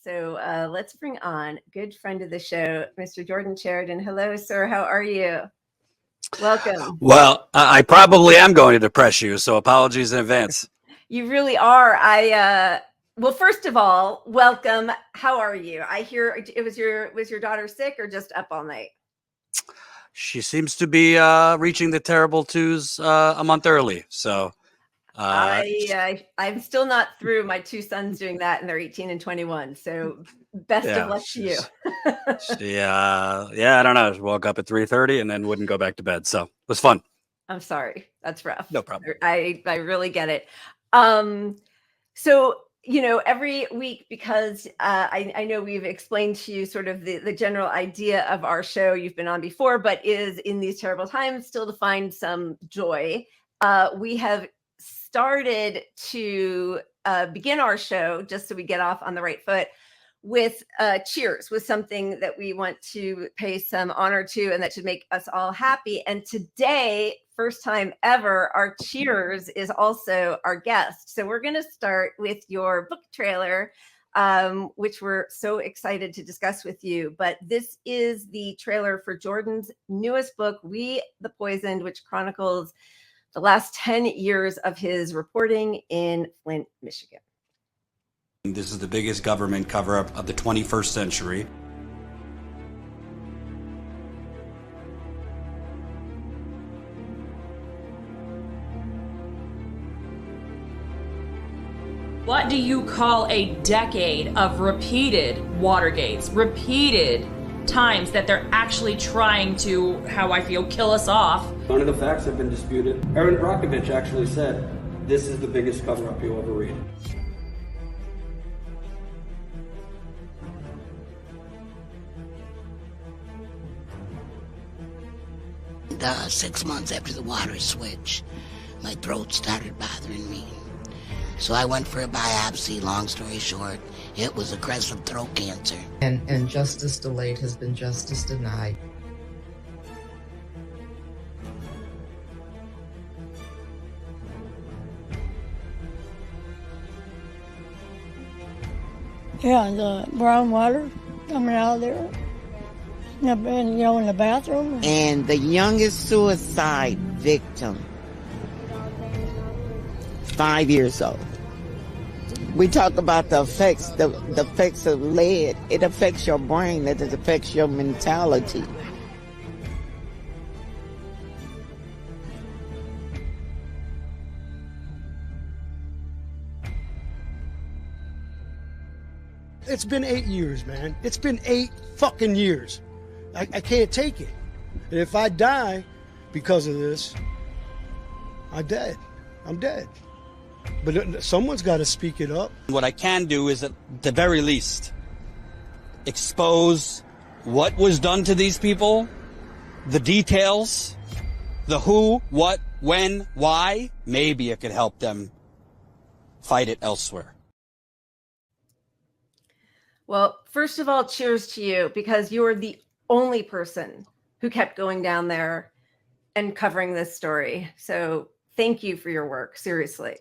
So let's bring on a good friend of the show, Mr. Jordan Chariton. Hello, sir. How are you? Welcome. Well, I probably am going to depress you, so apologies in advance. You really are. Well, first of all, welcome. How are you? I hear it was your daughter sick or just up all night? She seems to be reaching the terrible twos a month early. So I'm still not through my two sons doing that, and they're 18 and 21. So best of luck to you. I don't know. She woke up at 3:30 and then wouldn't go back to bed. So it was fun. I'm sorry. That's rough. No problem. I really get it. So, every week, because I know we've explained to you sort of the general idea of our show. You've been on before, but is in these terrible times still to find some joy. We have started to begin our show, just so we get off on the right foot, with cheers, with something that we want to pay some honor to and that should make us all happy. And today, first time ever, our cheers is also our guest. So we're going to start with your book trailer, which we're so excited to discuss with you. But this is the trailer for Jordan's newest book, We the Poisoned, which chronicles the last 10 years of his reporting in Flint, Michigan. This is the biggest government cover-up of the 21st century. What do you call a decade of repeated Watergates, repeated times that they're actually trying to, how I feel, kill us off? None of the facts have been disputed. Erin Brockovich actually said, this is the biggest cover-up you'll ever read. And 6 months after the water switch, my throat started bothering me. So I went for a biopsy. Long story short, it was aggressive throat cancer. And justice delayed has been justice denied. Yeah, the brown water coming out of there. And, in the bathroom. And the youngest suicide victim, 5 years old. We talk about the effects, the effects of lead. It affects your brain, it affects your mentality. It's been 8 years, man. It's been 8 fucking years. I can't take it. And if I die because of this, I'm dead. I'm dead. But someone's got to speak it up. What I can do is, at the very least, expose what was done to these people, the details, the who, what, when, why. Maybe it could help them fight it elsewhere. Well, first of all, cheers to you, because you're the only person who kept going down there and covering this story. So thank you for your work. Seriously.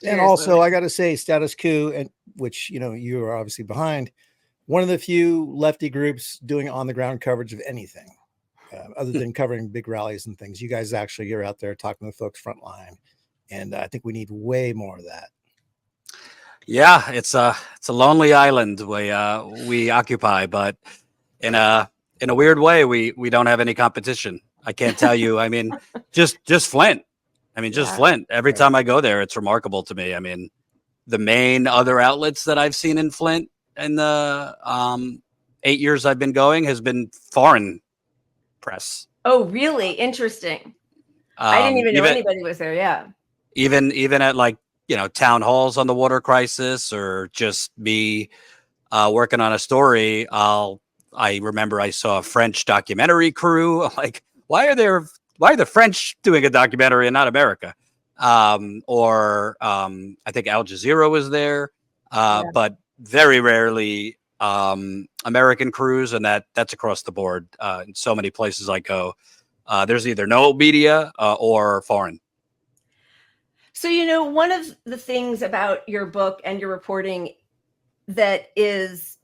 And also, I got to say, Status Quo, and which you are obviously behind, one of the few lefty groups doing on the ground coverage of anything other than covering big rallies and things. You guys actually are out there talking to folks front line, and I think we need way more of that. Yeah, it's a lonely island we occupy, but in a weird way, we don't have any competition. I can't tell you. I mean, just Flint. Flint. Every time I go there, it's remarkable to me. I mean, the main other outlets that I've seen in Flint in the 8 years I've been going has been foreign press. Oh, really? Interesting. I didn't even know anybody was there. Yeah. Even at town halls on the water crisis, or just me working on a story. I remember I saw a French documentary crew. I'm like, why are the French doing a documentary and not America? I think Al Jazeera was there, but very rarely American crews, and that's across the board. In so many places I go, there's either no media or foreign. So, one of the things about your book and your reporting that is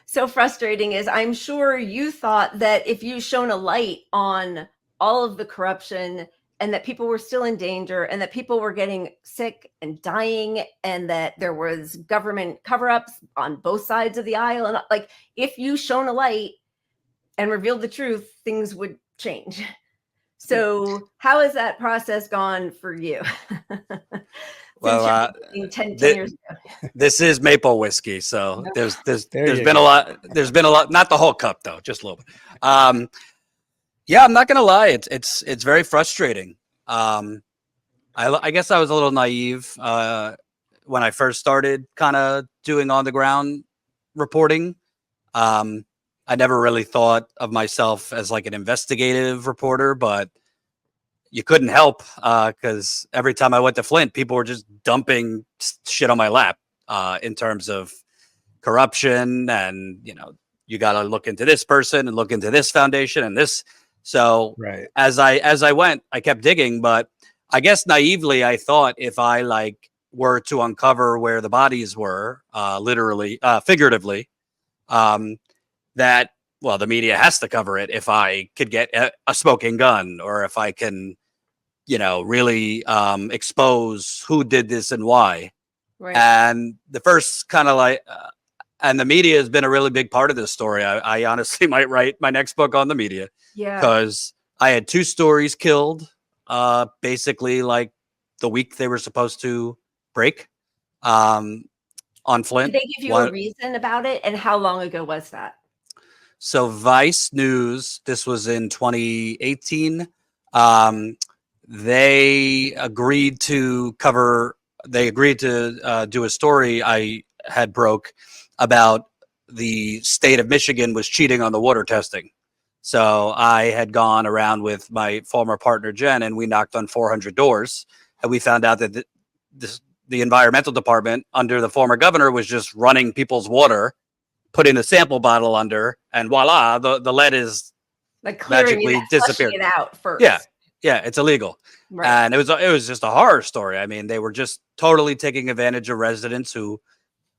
so frustrating is I'm sure you thought that if you shone a light on all of the corruption and that people were still in danger and that people were getting sick and dying and that there was government cover-ups on both sides of the aisle, and like if you shone a light and revealed the truth, things would change. So how has that process gone for you? Well, 10 years ago. This is maple whiskey, so there's been go. a lot. There's been a lot, not the whole cup though, just a little bit. Yeah, I'm not gonna lie, it's very frustrating. I guess I was a little naive when I first started kind of doing on the ground reporting. I never really thought of myself as like an investigative reporter, but you couldn't help because every time I went to Flint, people were just dumping shit on my lap in terms of corruption, and you got to look into this person and look into this foundation and this. So right. as I went, I kept digging, but I guess naively I thought if I were to uncover where the bodies were, literally, figuratively, that, well, the media has to cover it if I could get a smoking gun, or if I can, really expose who did this and why. Right. And the first kind of and the media has been a really big part of this story. I honestly might write my next book on the media. Yeah. Because I had 2 stories killed, basically like the week they were supposed to break on Flint. Did they give you a reason about it? And how long ago was that? So Vice News, this was in 2018. They agreed to do a story I had broke about the state of Michigan was cheating on the water testing. So I had gone around with my former partner, Jen, and we knocked on 400 doors. And we found out that the environmental department under the former governor was just running people's water, putting a sample bottle under, and voila, the lead is magically disappeared. It out first. Yeah, it's illegal. Right. And it was just a horror story. I mean, they were just totally taking advantage of residents who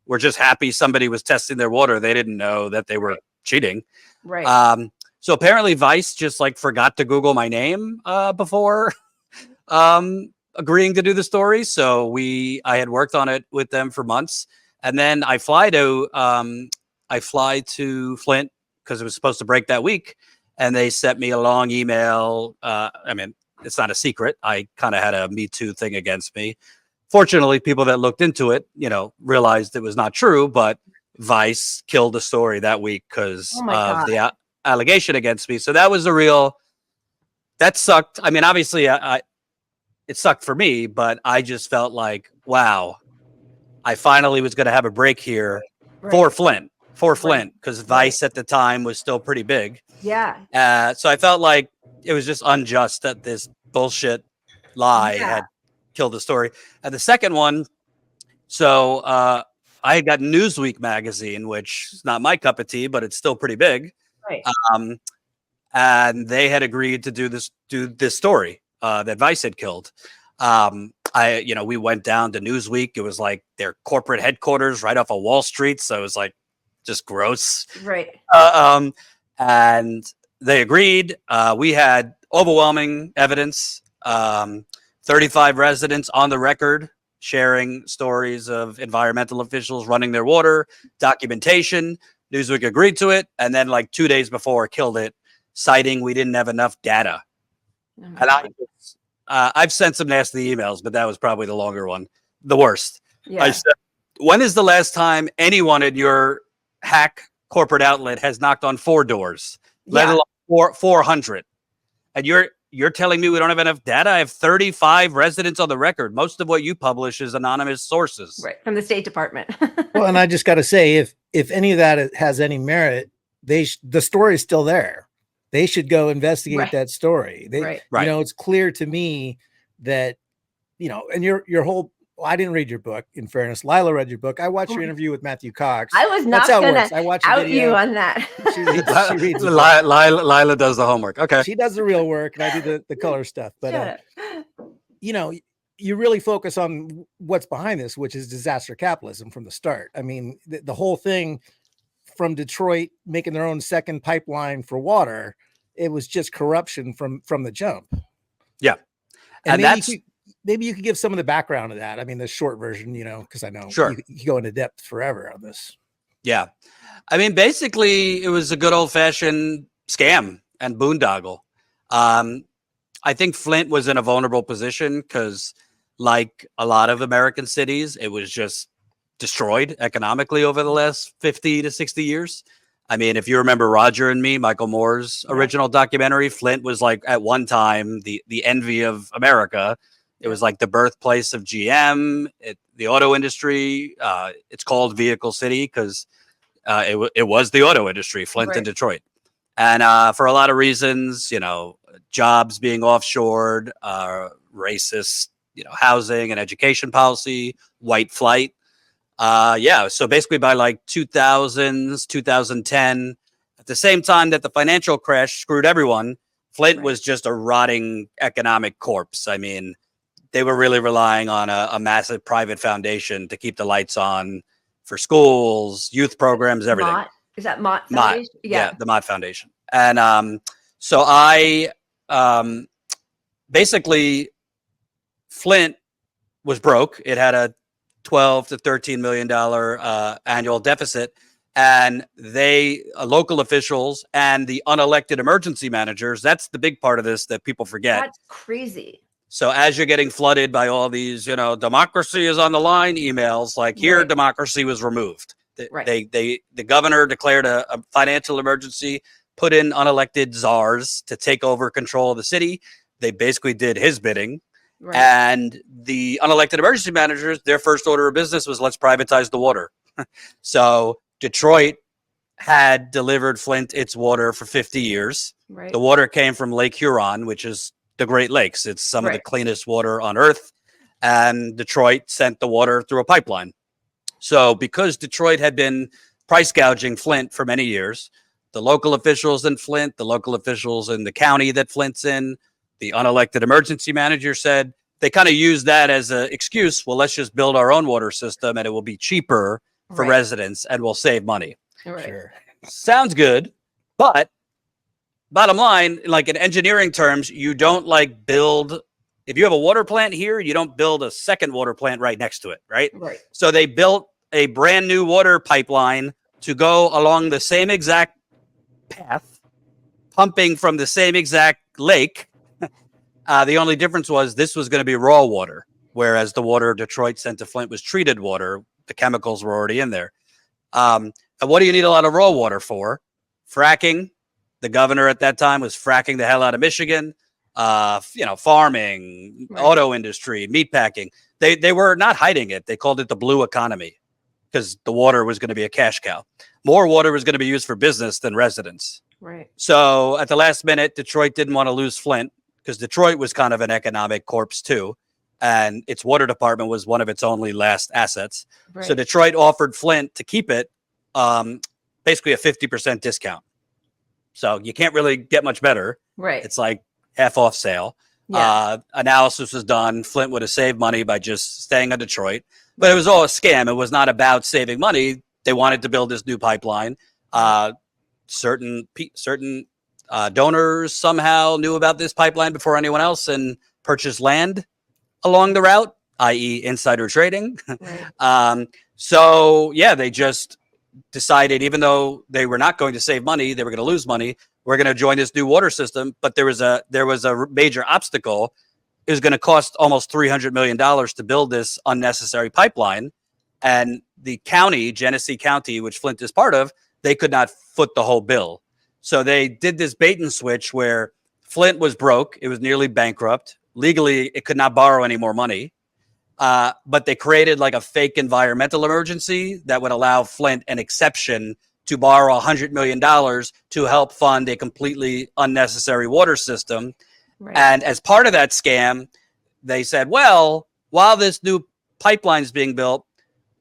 were just happy somebody was testing their water. They didn't know that they were cheating. Right. So apparently Vice just forgot to Google my name before agreeing to do the story. So I had worked on it with them for months, and then I fly to Flint because it was supposed to break that week, and they sent me a long email. I mean, it's not a secret. I kind of had a Me Too thing against me. Fortunately, people that looked into it, realized it was not true, but Vice killed the story that week because of the allegation against me. So that was that sucked. I mean, obviously it sucked for me, but I just felt like, wow, I finally was going to have a break here for Flint, because Vice at the time was still pretty big. Yeah. So I felt like it was just unjust that this bullshit lie had killed the story. And the second one, so I had got Newsweek magazine, which is not my cup of tea, but it's still pretty big. Right. And they had agreed to do this story that Vice had killed. We went down to Newsweek. It was like their corporate headquarters right off of Wall Street. So it was like just gross. Right. And they agreed. We had overwhelming evidence. 35 residents on the record sharing stories of environmental officials running their water, documentation. Newsweek agreed to it, and then 2 days before killed it, citing we didn't have enough data. And I've sent some nasty emails, but that was probably the longer one, the worst. Yeah. I said, when is the last time anyone at your hack corporate outlet has knocked on 4 doors, let alone 400? And you're telling me we don't have enough data? I have 35 residents on the record. Most of what you publish is anonymous sources. Right. From the State Department. Well, and I just got to say, if any of that has any merit, the story is still there. They should go investigate that story. It's clear to me that, and your whole, I didn't read your book, in fairness. Lila read your book. I watched your interview with Matthew Cox. I was not going to out you on that. She reads Lila does the homework. Okay. She does the real work, and I do the color stuff. But, you really focus on what's behind this, which is disaster capitalism from the start. I mean, the whole thing from Detroit making their own second pipeline for water, it was just corruption from the jump. Yeah. And maybe you could give some of the background of that. I mean, the short version, because I know you go into depth forever on this. Yeah. I mean, basically, it was a good old-fashioned scam and boondoggle. I think Flint was in a vulnerable position because, like a lot of American cities, it was just destroyed economically over the last 50 to 60 years. I mean, if you remember Roger and Me, Michael Moore's original documentary, Flint was like at one time the envy of America. It was like the birthplace of GM, the auto industry. It's called Vehicle City because it was the auto industry, Flint and Detroit. And for a lot of reasons, jobs being offshored, racist, housing and education policy, white flight. So basically by like 2000s, 2010, at the same time that the financial crash screwed everyone, Flint was just a rotting economic corpse. I mean, they were really relying on a massive private foundation to keep the lights on for schools, youth programs, everything. Mott? Is that Mott Foundation? Yeah, the Mott Foundation. And so I basically, Flint was broke. It had a $12 to $13 million annual deficit. And local officials and the unelected emergency managers, that's the big part of this that people forget. That's crazy. So as you're getting flooded by all these, democracy is on the line emails, like here, democracy was removed. The governor declared a financial emergency, put in unelected czars to take over control of the city. They basically did his bidding. Right. And the unelected emergency managers, their first order of business was let's privatize the water. So Detroit had delivered Flint its water for 50 years. Right. The water came from Lake Huron, which is the Great Lakes. It's some of the cleanest water on earth. And Detroit sent the water through a pipeline. So because Detroit had been price gouging Flint for many years, the local officials in Flint, the local officials in the county that Flint's in, the unelected emergency manager said they kind of used that as an excuse. Well, let's just build our own water system and it will be cheaper for residents and we'll save money. Sure. Sounds good. But bottom line, like in engineering terms, you don't build, if you have a water plant here, you don't build a second water plant right next to it. Right. So they built a brand new water pipeline to go along the same exact path, pumping from the same exact lake. The only difference was this was going to be raw water, whereas the water Detroit sent to Flint was treated water. The chemicals were already in there. And what do you need a lot of raw water for? Fracking. The governor at that time was fracking the hell out of Michigan. Farming, auto industry, meatpacking. They were not hiding it. They called it the blue economy because the water was going to be a cash cow. More water was going to be used for business than residents. Right. So at the last minute, Detroit didn't want to lose Flint, because Detroit was kind of an economic corpse too. And its water department was one of its only last assets. Right. So Detroit offered Flint to keep it basically a 50% discount. So you can't really get much better. Right. It's like half off sale. Yeah. Analysis was done. Flint would have saved money by just staying in Detroit. But it was all a scam. It was not about saving money. They wanted to build this new pipeline. Certain donors somehow knew about this pipeline before anyone else and purchased land along the route, i.e. insider trading. Right. They just decided, even though they were not going to save money, they were going to lose money. We're going to join this new water system. But there was a major obstacle. It was going to cost almost $300 million to build this unnecessary pipeline. And the county, Genesee County, which Flint is part of, they could not foot the whole bill. So they did this bait and switch where Flint was broke. It was nearly bankrupt. Legally, it could not borrow any more money. But they created like a fake environmental emergency that would allow Flint an exception to borrow $100 million to help fund a completely unnecessary water system. Right. And as part of that scam, they said, well, while this new pipeline is being built,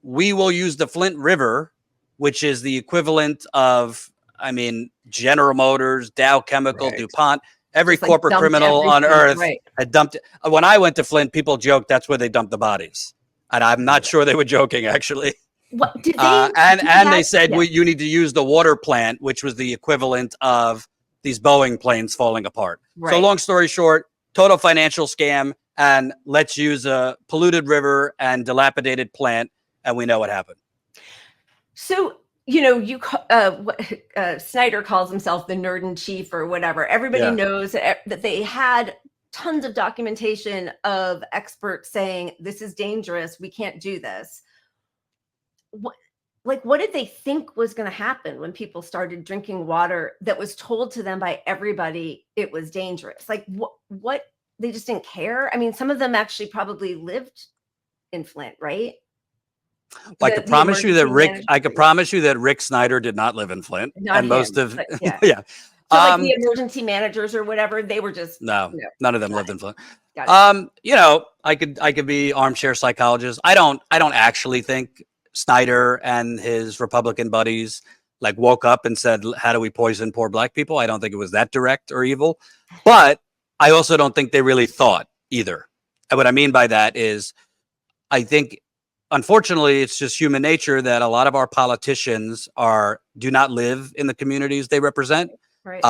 we will use the Flint River, which is the equivalent of, General Motors, Dow Chemical, DuPont, Every Just, like, corporate dumped criminal on everything, earth right. had dumped. When I went to Flint, people joked that's where they dumped the bodies, and I'm not sure they were joking actually. What did they And do they that? said Yeah. you need to use the water plant, which was the equivalent of these Boeing planes falling apart. So Right. long story short, total financial scam, and let's use a polluted river and dilapidated plant, and we know what happened. So, Snyder calls himself the nerd in chief or whatever. Everybody Yeah. knows that they had tons of documentation of experts saying this is dangerous. We can't do this. What did they think was going to happen when people started drinking water that was told to them by everybody it was dangerous? Like what they just didn't care. I mean, some of them actually probably lived in Flint, right? I could promise you that Rick Snyder did not live in Flint, Not and him, most of but yeah. yeah. So like the emergency managers or whatever, they were just No, none of them lived in Flint. Got it. I could be armchair psychologist. I don't actually think Snyder and his Republican buddies like woke up and said, "How do we poison poor black people?" I don't think it was that direct or evil, but I also don't think they really thought either. And what I mean by that is, I think, unfortunately, it's just human nature that a lot of our politicians do not live in the communities they represent. Right.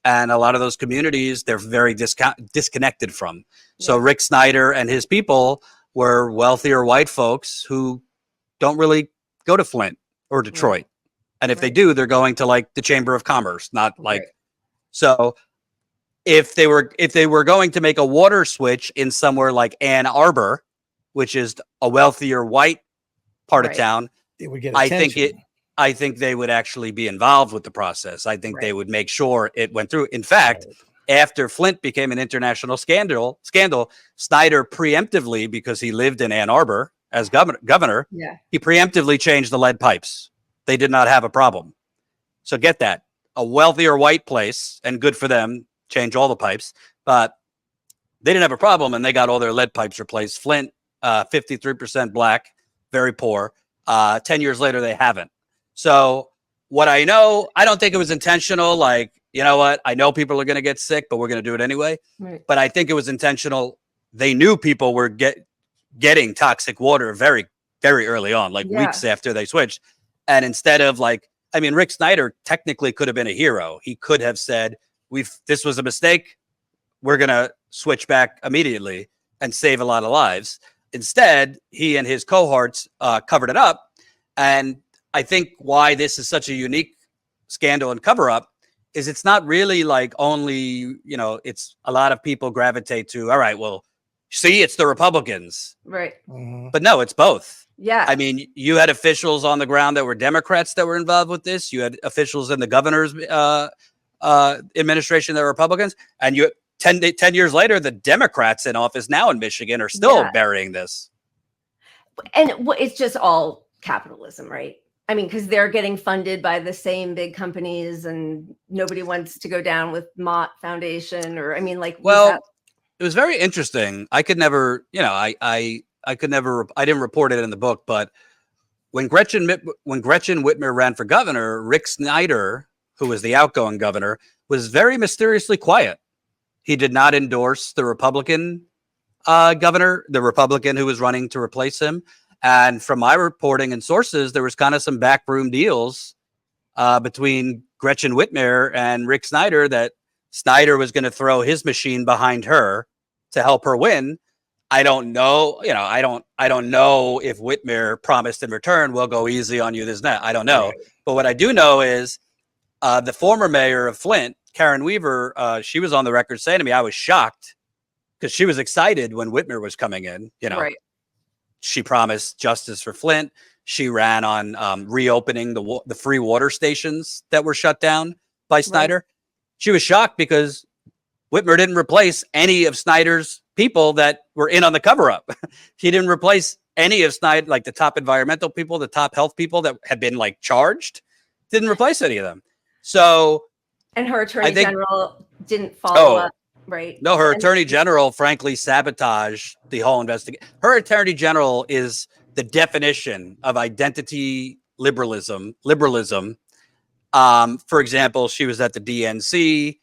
And a lot of those communities, they're very disconnected from. So Rick Snyder and his people were wealthier white folks who don't really go to Flint or Detroit. Right. And if they do, they're going to like the Chamber of Commerce, not like, so if they were going to make a water switch in somewhere like Ann Arbor, which is a wealthier white part of town, it would get attention. I think they would actually be involved with the process. I think they would make sure it went through. In fact, after Flint became an international scandal, Snyder preemptively, because he lived in Ann Arbor as governor, he preemptively changed the lead pipes. They did not have a problem. So get that. A wealthier white place, and good for them, change all the pipes, but they didn't have a problem, and they got all their lead pipes replaced. Flint, 53% black, very poor. 10 years later, they haven't. So what I know, I don't think it was intentional. Like, you know what? I know people are going to get sick, but we're going to do it anyway. Right. But I think it was intentional. They knew people were getting toxic water very, very early on, like weeks after they switched. And instead of Rick Snyder technically could have been a hero. He could have said, this was a mistake. We're going to switch back immediately and save a lot of lives. Instead, he and his cohorts covered it up. And I think why this is such a unique scandal and cover up is it's not really like only, it's a lot of people gravitate to, all right, well, see, it's the Republicans. Right. Mm-hmm. But no, it's both. Yeah. I mean, you had officials on the ground that were Democrats that were involved with this. You had officials in the governor's administration that were Republicans. And 10 years later, the Democrats in office now in Michigan are still burying this. And it's just all capitalism, right? I mean, because they're getting funded by the same big companies, and nobody wants to go down with Mott Foundation, or I it was very interesting. I could never, I didn't report it in the book, but when Gretchen Whitmer ran for governor, Rick Snyder, who was the outgoing governor, was very mysteriously quiet. He did not endorse the Republican governor, the Republican who was running to replace him. And from my reporting and sources, there was kind of some backroom deals between Gretchen Whitmer and Rick Snyder that Snyder was going to throw his machine behind her to help her win. I don't know. I don't know if Whitmer promised in return, we'll go easy on you this night. I don't know. Right. But what I do know is the former mayor of Flint, Karen Weaver, she was on the record saying to me, I was shocked because she was excited when Whitmer was coming in, Right. She promised justice for Flint. She ran on reopening the free water stations that were shut down by Snyder. Right. She was shocked because Whitmer didn't replace any of Snyder's people that were in on the cover up. He didn't replace any of Snyder, like the top environmental people, the top health people that had been charged. Didn't replace any of them. So, and her attorney general didn't follow up. Right. No, her attorney general, frankly, sabotaged the whole investigation. Her attorney general is the definition of identity liberalism. For example, she was at the DNC.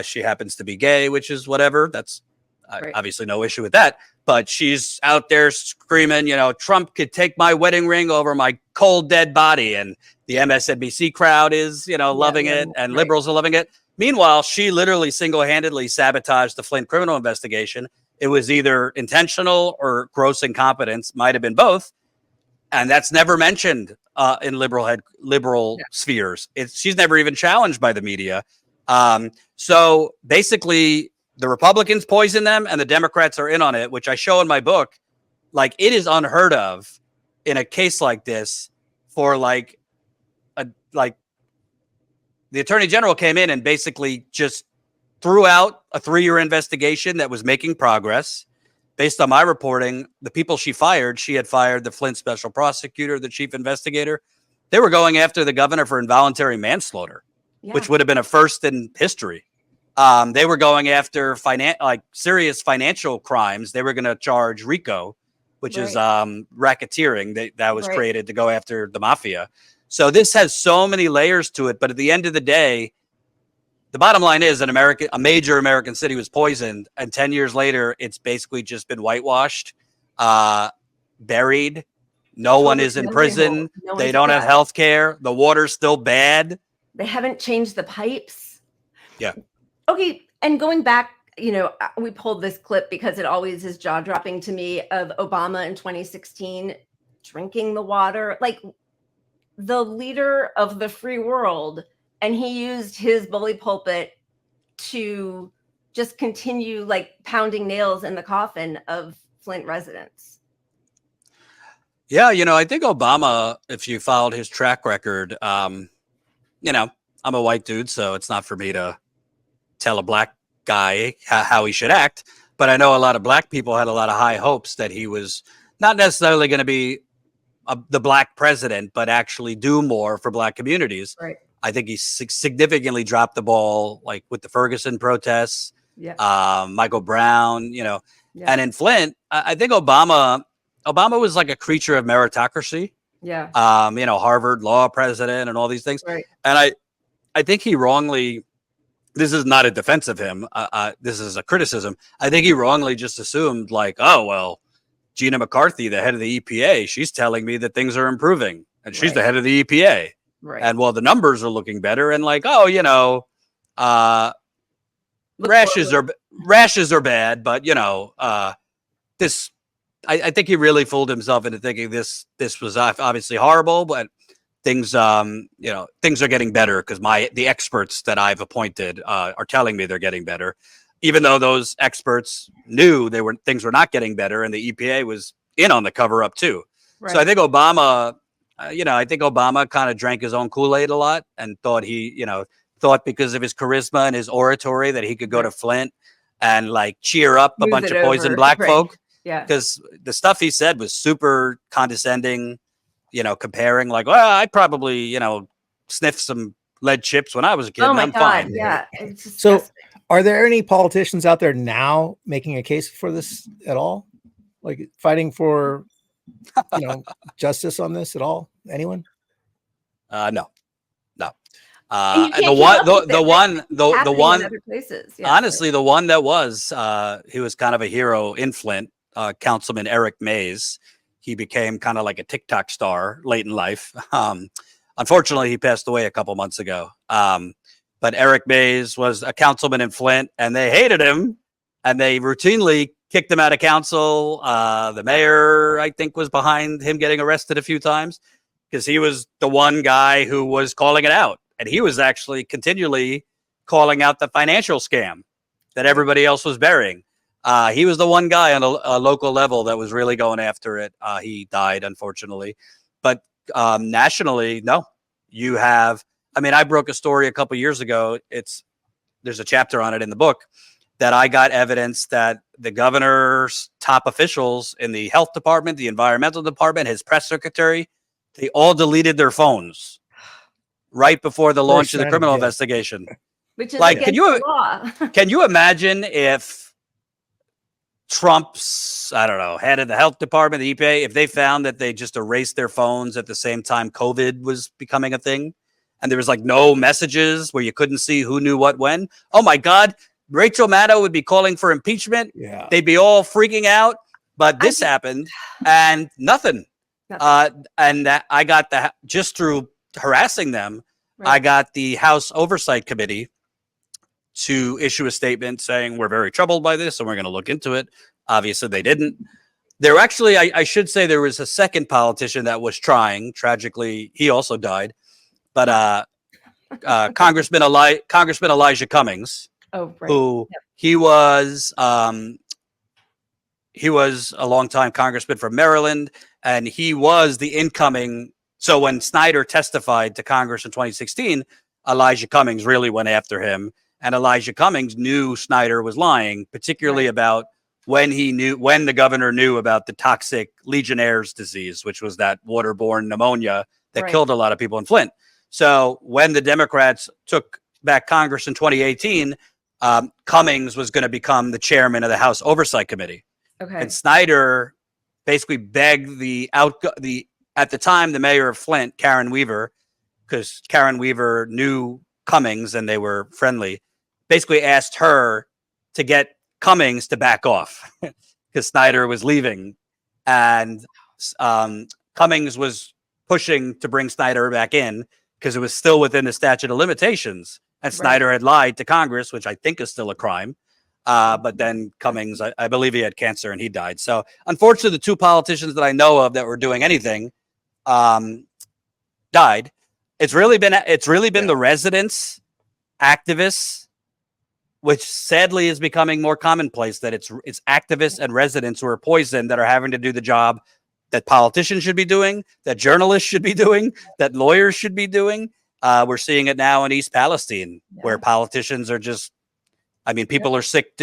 She happens to be gay, which is whatever. That's Right. obviously no issue with that. But she's out there screaming, Trump could take my wedding ring over my cold, dead body. And the MSNBC crowd is, loving it, and right. liberals are loving it. Meanwhile, she literally single-handedly sabotaged the Flint criminal investigation. It was either intentional or gross incompetence, might have been both. And that's never mentioned in liberal spheres. She's never even challenged by the media. So basically, the Republicans poison them and the Democrats are in on it, which I show in my book. Like, it is unheard of in a case like this for the attorney general came in and basically just threw out a 3-year investigation that was making progress. Based on my reporting, the people she had fired the Flint special prosecutor, the chief investigator. They were going after the governor for involuntary manslaughter, which would have been a first in history. They were going after serious financial crimes. They were going to charge RICO, which is racketeering that was created to go after the mafia. So this has so many layers to it. But at the end of the day, the bottom line is a major American city was poisoned, and 10 years later, it's basically just been whitewashed, buried. No one is in prison. They don't have health care. The water's still bad. They haven't changed the pipes. Yeah. Okay. And going back, we pulled this clip because it always is jaw-dropping to me, of Obama in 2016 drinking the water, like the leader of the free world. And he used his bully pulpit to just continue pounding nails in the coffin of Flint residents. Yeah, I think Obama, if you followed his track record, I'm a white dude, so it's not for me to tell a black guy how he should act. But I know a lot of black people had a lot of high hopes that he was not necessarily going to be the black president, but actually do more for black communities. Right. I think he significantly dropped the ball, like with the Ferguson protests, Michael Brown, and in Flint, I think Obama was like a creature of meritocracy. Yeah. Harvard law president and all these things. Right. And I think he wrongly, this is not a defense of him. This is a criticism. I think he wrongly just assumed Gina McCarthy, the head of the EPA, she's telling me that things are improving, and she's the head of the EPA. Right. And the numbers are looking better, and rashes are bad, but this, I think he really fooled himself into thinking this was obviously horrible, but things things are getting better because the experts that I've appointed are telling me they're getting better, even though those experts knew things were not getting better, and the EPA was in on the cover up too. Right. So I think Obama. I think Obama kind of drank his own Kool-Aid a lot and thought thought because of his charisma and his oratory that he could go to Flint and cheer up a bunch of poisoned black folk. Yeah. Because the stuff he said was super condescending, comparing I probably, sniffed some lead chips when I was a kid. Oh and my I'm God. fine. Yeah. So are there any politicians out there now making a case for this at all? Fighting for justice on this at all? Anyone? No. The one other places. Yeah, honestly, the one that was he was kind of a hero in Flint, Councilman Eric Mays. He became kind of like a TikTok star late in life. Unfortunately, he passed away a couple months ago. But Eric Mays was a councilman in Flint, and they hated him, and they routinely kicked him out of council. The mayor, I think, was behind him getting arrested a few times because he was the one guy who was calling it out. And he was actually continually calling out the financial scam that everybody else was burying. He was the one guy on a local level that was really going after it. He died, unfortunately. But nationally, no. You have, I broke a story a couple years ago. There's a chapter on it in the book that I got evidence that the governor's top officials in the health department, the environmental department, his press secretary, they all deleted their phones right before the launch of the criminal investigation. Which is against the law. Can you imagine if Trump's, head of the health department, the EPA, if they found that they just erased their phones at the same time COVID was becoming a thing, and there was like no messages where you couldn't see who knew what when. Oh my God, Rachel Maddow would be calling for impeachment. Yeah. They'd be all freaking out. But this happened and nothing. And that I got just through harassing them, I got the House Oversight Committee to issue a statement saying we're very troubled by this and we're going to look into it. Obviously, they didn't. There actually, I should say, there was a second politician that was trying. Tragically, he also died. But Congressman Elijah Cummings, who he was a longtime congressman from Maryland, and he was the incoming. So when Snyder testified to Congress in 2016, Elijah Cummings really went after him. And Elijah Cummings knew Snyder was lying, particularly about when the governor knew about the toxic Legionnaire's disease, which was that waterborne pneumonia that killed a lot of people in Flint. So when the Democrats took back Congress in 2018, Cummings was going to become the chairman of the House Oversight Committee. And Snyder basically begged at the time, the mayor of Flint, Karen Weaver, because Karen Weaver knew Cummings and they were friendly, basically asked her to get Cummings to back off because Snyder was leaving. And Cummings was pushing to bring Snyder back in because it was still within the statute of limitations. And Snyder had lied to Congress, which I think is still a crime. But then Cummings, I believe he had cancer and he died. So unfortunately, the two politicians that I know of that were doing anything died. It's really been the residents, activists, which sadly is becoming more commonplace, that it's activists and residents who are poisoned that are having to do the job that politicians should be doing, that journalists should be doing, that lawyers should be doing. We're seeing it now in East Palestine, where politicians are just, people are sick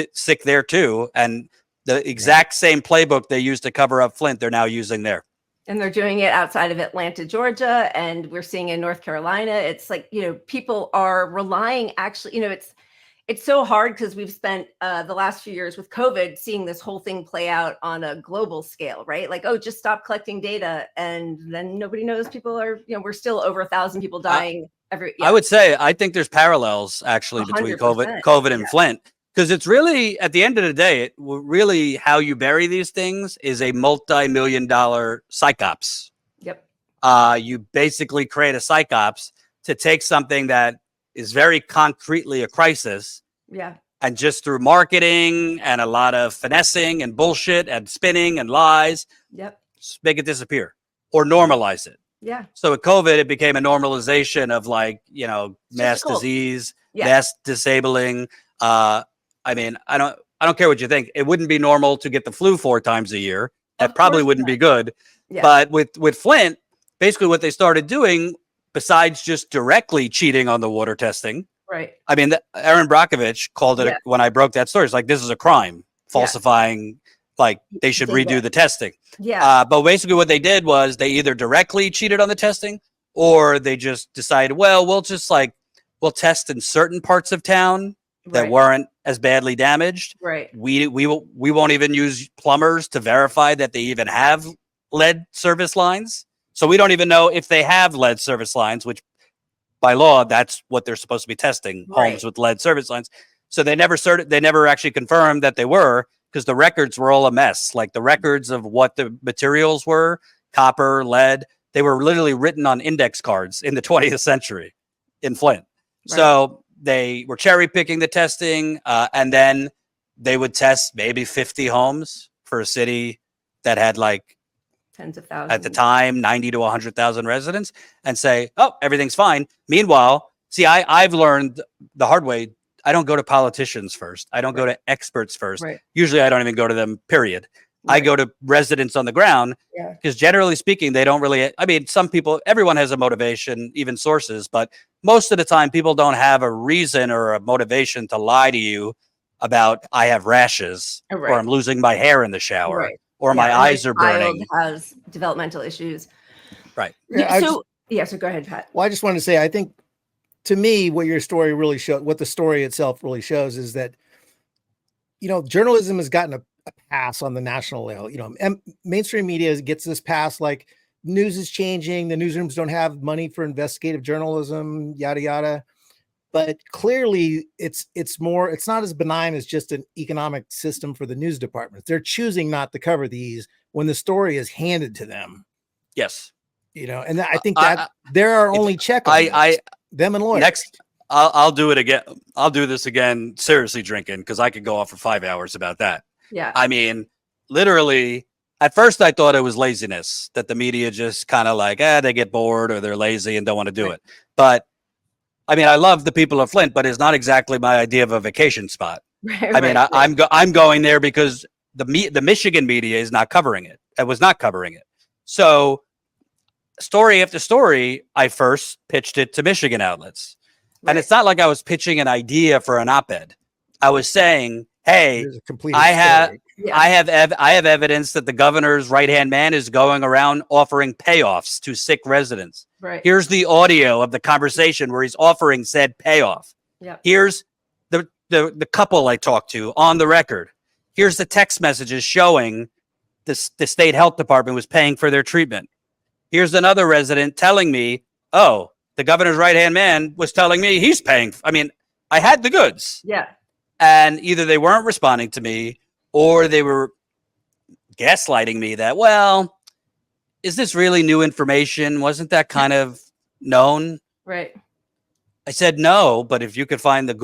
there too. And the exact same playbook they used to cover up Flint, they're now using there. And they're doing it outside of Atlanta, Georgia, and we're seeing in North Carolina. It's like, people are relying, actually, it's so hard because we've spent the last few years with COVID seeing this whole thing play out on a global scale, right? Like, oh, just stop collecting data. And then nobody knows people are, we're still over 1,000 people dying every. I would say, I think there's parallels actually between COVID and Flint. Because it's really, at the end of the day, really how you bury these things is a multi-million-dollar psychops. Yep. You basically create a psychops to take something that is very concretely a crisis. Yeah. And just through marketing and a lot of finessing and bullshit and spinning and lies, make it disappear or normalize it. Yeah. So with COVID, it became a normalization of mass disease, mass disabling. I don't care what you think. It wouldn't be normal to get the flu 4 times a year. That probably wouldn't be good. Yeah. But with Flint, basically what they started doing, besides just directly cheating on the water testing, right? Aaron Brockovich called it when I broke that story. It's like, this is a crime, falsifying. Like they should redo the testing. Yeah. But basically what they did was they either directly cheated on the testing, or they just decided, well, we'll test in certain parts of town that weren't as badly damaged. Right. We won't even use plumbers to verify that they even have lead service lines. So we don't even know if they have lead service lines, which by law, that's what they're supposed to be testing, homes with lead service lines. So they never actually confirmed that they were, because the records were all a mess. Like the records of what the materials were, copper, lead, they were literally written on index cards in the 20th century in Flint. Right. So they were cherry picking the testing, and then they would test maybe 50 homes for a city that had like tens of thousands at the time, 90 to 100,000 residents, and say, oh, everything's fine. Meanwhile, see, I've learned the hard way. I don't go to politicians first. I don't go to experts first. Right. Usually I don't even go to them, period. I go to residents on the ground because generally speaking, they don't really, some people, everyone has a motivation, even sources, but most of the time people don't have a reason or a motivation to lie to you about I have rashes or I'm losing my hair in the shower or my eyes are burning. Has developmental issues. Right. Yeah, so go ahead, Pat. Well, I just wanted to say, I think to me, what your story really showed, what the story itself really shows is that, journalism has gotten a pass on the national level. Mainstream media gets this pass like news is changing. The newsrooms don't have money for investigative journalism, yada, yada. But clearly it's not as benign as just an economic system for the news departments. They're choosing not to cover these when the story is handed to them. Yes. And I think that they're our only check on them and lawyers. Next, I'll do it again. I'll do this again, seriously drinking, because I could go off for 5 hours about that. Yeah. I mean, literally, at first I thought it was laziness, that the media just kind of like, they get bored or they're lazy and don't want to do it. But I mean, I love the people of Flint, but it's not exactly my idea of a vacation spot. I'm going there because the Michigan media is not covering it. It was not covering it. So story after story, I first pitched it to Michigan outlets. Right. And it's not like I was pitching an idea for an op-ed. I was saying, hey, I have evidence that the governor's right-hand man is going around offering payoffs to sick residents. Right. Here's the audio of the conversation where he's offering said payoff. Yeah. Here's the couple I talked to on the record. Here's the text messages showing the state health department was paying for their treatment. Here's another resident telling me, oh, the governor's right-hand man was telling me he's paying. I mean, I had the goods. Yeah. And either they weren't responding to me or they were gaslighting me that, well, is this really new information? Wasn't that kind of known? Right. I said, no, but if you could find the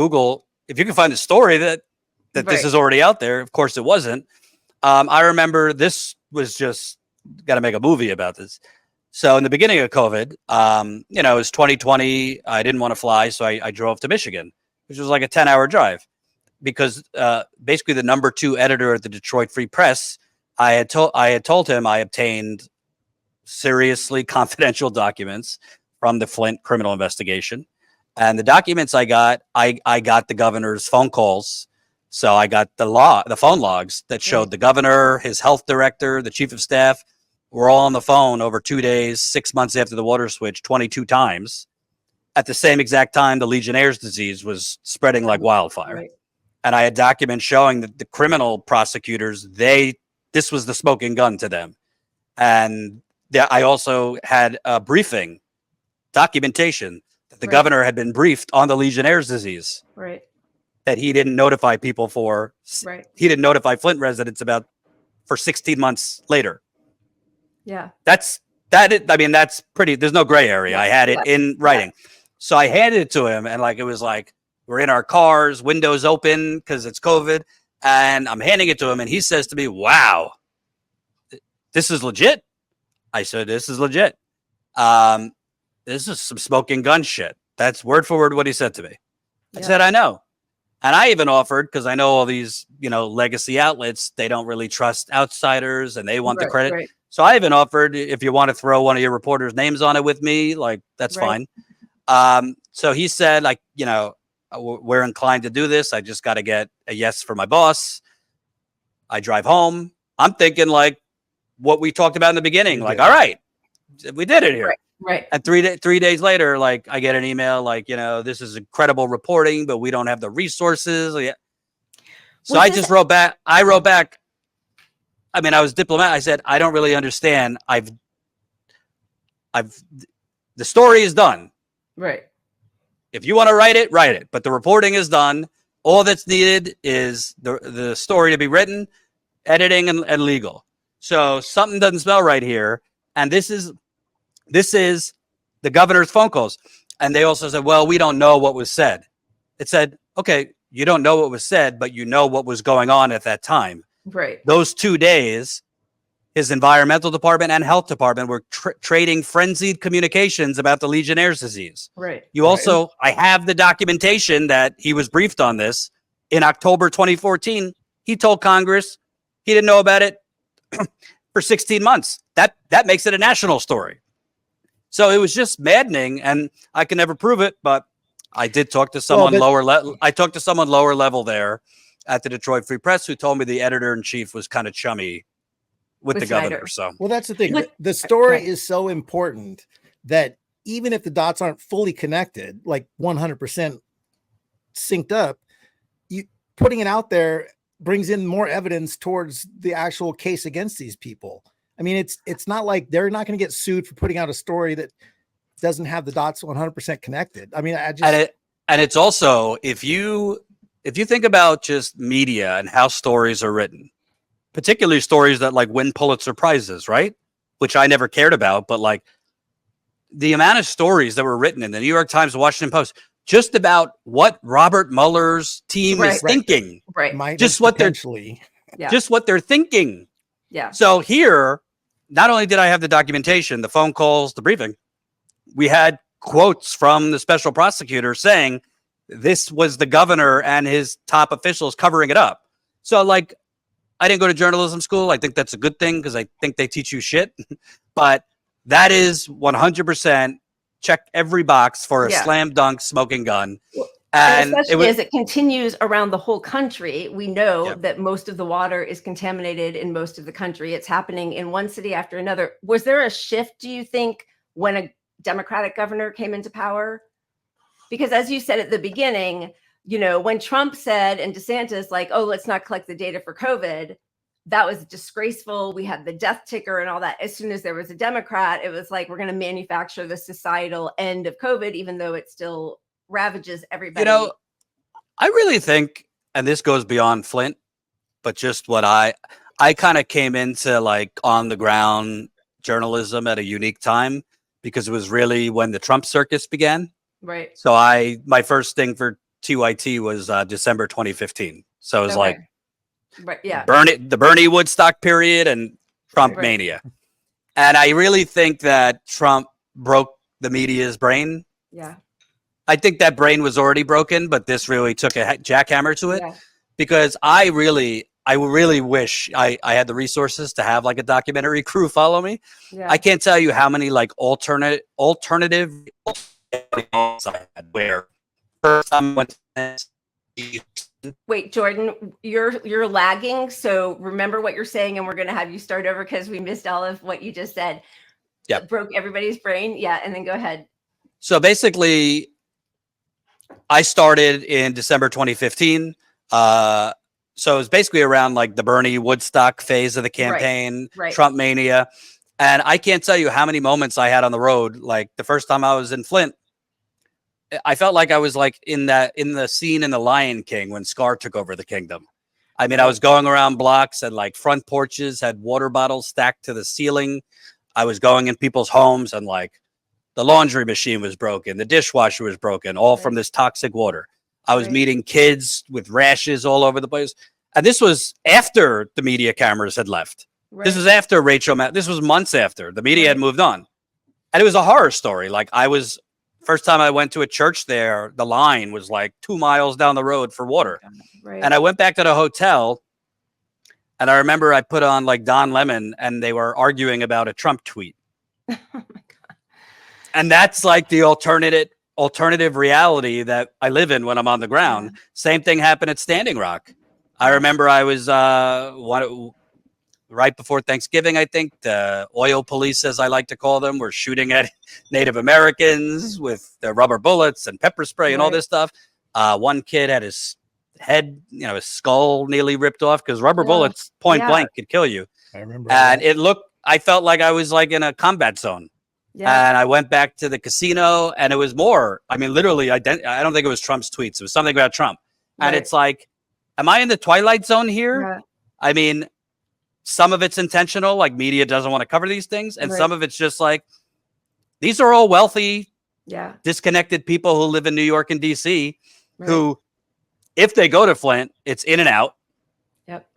story that this is already out there, of course it wasn't. I remember this was just got to make a movie about this. So in the beginning of COVID, it was 2020. I didn't want to fly. So I drove to Michigan, which was like a 10-hour drive because basically the number 2 editor at the Detroit Free Press, I had told him I obtained seriously confidential documents from the Flint criminal investigation. And the documents I got the governor's phone calls. So I got the phone logs that showed the governor, his health director, the chief of staff, were all on the phone over 2 days, 6 months after the water switch, 22 times. At the same exact time, the Legionnaire's disease was spreading like wildfire. Right. And I had documents showing that the criminal prosecutors, this was the smoking gun to them. And I also had a briefing documentation that the governor had been briefed on the Legionnaire's disease. Right. That he didn't notify people for. Right. He didn't notify Flint residents about for 16 months later. Yeah. That's pretty, there's no gray area. I had it in writing. So I handed it to him and it was like, we're in our cars, windows open because it's COVID. And I'm handing it to him and he says to me, wow, this is legit. I said, this is legit. This is some smoking gun shit. That's word for word what he said to me. I said, I know. And I even offered, because I know all these, legacy outlets, they don't really trust outsiders and they want the credit. Right. So I even offered, if you want to throw one of your reporters' names on it with me, that's fine. So he said, we're inclined to do this. I just got to get a yes from my boss. I drive home. I'm thinking what we talked about in the beginning. All right, we did it here. Right. And 3 days later, I get an email this is incredible reporting, but we don't have the resources. So I just wrote back. I wrote back. I mean, I was diplomatic. I said, I don't really understand. The story is done. Right. If you want to write it. But the reporting is done. All that's needed is the story to be written, editing, and legal. So something doesn't smell right here. And this is the governor's phone calls. And they also said, well, we don't know what was said. It said, okay, you don't know what was said, but you know what was going on at that time. Right. Those 2 days, his environmental department and health department were trading frenzied communications about the Legionnaire's disease. Right. You also, I have the documentation that he was briefed on this in October 2014. He told Congress he didn't know about it for 16 months. That makes it a national story. So it was just maddening, and I can never prove it, but I did talk to someone lower level. I talked to someone lower level there at the Detroit Free Press who told me the editor-in-chief was kind of chummy with the governor. So, well, that's the thing. The story is so important that even if the dots aren't fully connected, 100% synced up, you putting it out there brings in more evidence towards the actual case against these people. I mean, it's not like they're not going to get sued for putting out a story that doesn't have the dots 100% connected. I mean, and it's also, if you think about just media and how stories are written, particularly stories that like win Pulitzer Prizes, right? Which I never cared about, but like the amount of stories that were written in the New York Times, Washington Post, just about what Robert Mueller's team is thinking, right? Just what they're just what they're thinking. Yeah. So here, not only did I have the documentation, the phone calls, the briefing, we had quotes from the special prosecutor saying this was the governor and his top officials covering it up. So like, I didn't go to journalism school. I think that's a good thing because I think they teach you shit. But that is 100% check every box for a slam dunk smoking gun. And especially as it continues around the whole country, we know that most of the water is contaminated in most of the country. It's happening in one city after another. Was there a shift, do you think, when a Democratic governor came into power? Because as you said at the beginning, you know, when Trump said and DeSantis like, oh, let's not collect the data for COVID, that was disgraceful. We had the death ticker and all that. As soon as there was a Democrat, it was like, we're going to manufacture the societal end of COVID, even though it still ravages everybody. You know, I really think, and this goes beyond Flint, but just what I kind of came into like on the ground journalism at a unique time because it was really when the Trump circus began. Right. So my first thing for TYT was December 2015. So it was like, the Bernie Woodstock period and Trump mania. And I really think that Trump broke the media's brain. Yeah. I think that brain was already broken, but this really took a jackhammer to it because I really wish I had the resources to have like a documentary crew follow me. Yeah. I can't tell you how many like alternative I had where first time I went Wait, Jordan, you're lagging. So remember what you're saying, and we're going to have you start over because we missed all of what you just said. Yeah, broke everybody's brain. Yeah, and then go ahead. So basically, I started in December 2015. So it was basically around like the Bernie Woodstock phase of the campaign, Trump mania, and I can't tell you how many moments I had on the road. Like the first time I was in Flint, I felt like I was like in the scene in The Lion King when Scar took over the kingdom. I mean, I was going around blocks and like front porches had water bottles stacked to the ceiling. I was going in people's homes and like the laundry machine was broken. The dishwasher was broken, all from this toxic water. I was meeting kids with rashes all over the place. And this was after the media cameras had left. This was after Rachel. This was months after the media had moved on. And it was a horror story. Like first time I went to a church there, the line was like 2 miles down the road for water. And I went back to the hotel and I remember I put on like Don Lemon and they were arguing about a Trump tweet. Oh my God. And that's like the alternative reality that I live in when I'm on the ground. Yeah. Same thing happened at Standing Rock. I remember I was right before Thanksgiving, I think, the oil police, as I like to call them, were shooting at Native Americans with their rubber bullets and pepper spray and all this stuff. One kid had his head, his skull nearly ripped off because rubber bullets point blank could kill you. I remember. And I felt like I was like in a combat zone. Yeah. And I went back to the casino and it was more, I mean, literally, I don't think it was Trump's tweets. It was something about Trump. And it's like, am I in the twilight zone here? Yeah. I mean, some of it's intentional, like media doesn't want to cover these things. And some of it's just like, these are all wealthy, disconnected people who live in New York and DC who, if they go to Flint, it's in and out. Yep.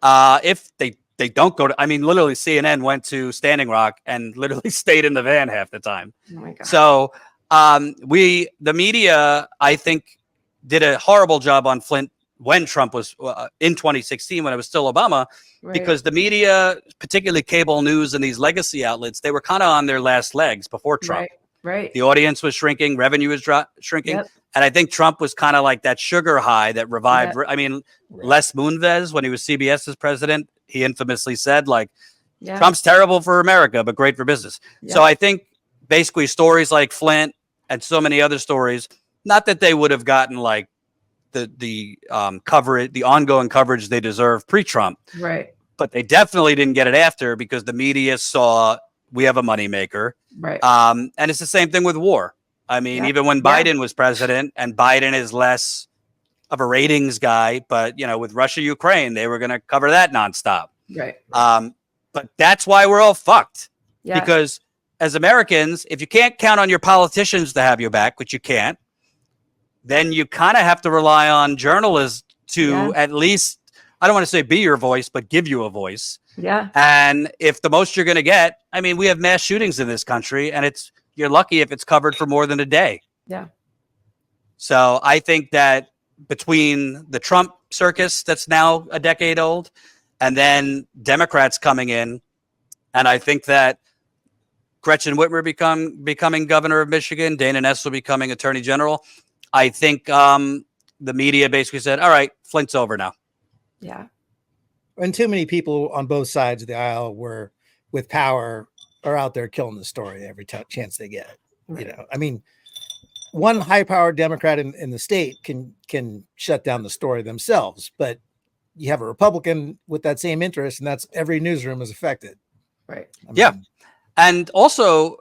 If they don't go to, I mean, literally CNN went to Standing Rock and literally stayed in the van half the time. Oh my God. So the media, I think, did a horrible job on Flint when Trump was in 2016, when it was still Obama, because the media, particularly cable news and these legacy outlets, they were kind of on their last legs before Trump. Right. The audience was shrinking, revenue was shrinking. Yep. And I think Trump was kind of like that sugar high that revived. Yep. I mean, Les Moonves, when he was CBS's president, he infamously said, like, Trump's terrible for America, but great for business. Yep. So I think basically stories like Flint and so many other stories, not that they would have gotten like the coverage, the ongoing coverage they deserve pre-Trump. Right. but they definitely didn't get it after because the media saw we have a moneymaker. Right. And it's the same thing with war. I mean, even when Biden was president, and Biden is less of a ratings guy, but with Russia, Ukraine, they were going to cover that nonstop. Right. But that's why we're all fucked. Yeah. Because as Americans, if you can't count on your politicians to have your back, which you can't, then you kind of have to rely on journalists to at least, I don't want to say be your voice, but give you a voice. Yeah. And if the most you're going to get, I mean, we have mass shootings in this country, and you're lucky if it's covered for more than a day. Yeah. So I think that between the Trump circus that's now a decade old, and then Democrats coming in, and I think that Gretchen Whitmer becoming governor of Michigan, Dana Nessel becoming attorney general, I think the media basically said, all right, Flint's over now. Yeah. And too many people on both sides of the aisle with power are out there killing the story every chance they get. Right. I mean, one high-powered Democrat in the state can shut down the story themselves, but you have a Republican with that same interest, and that's every newsroom is affected. Right. Yeah. And also,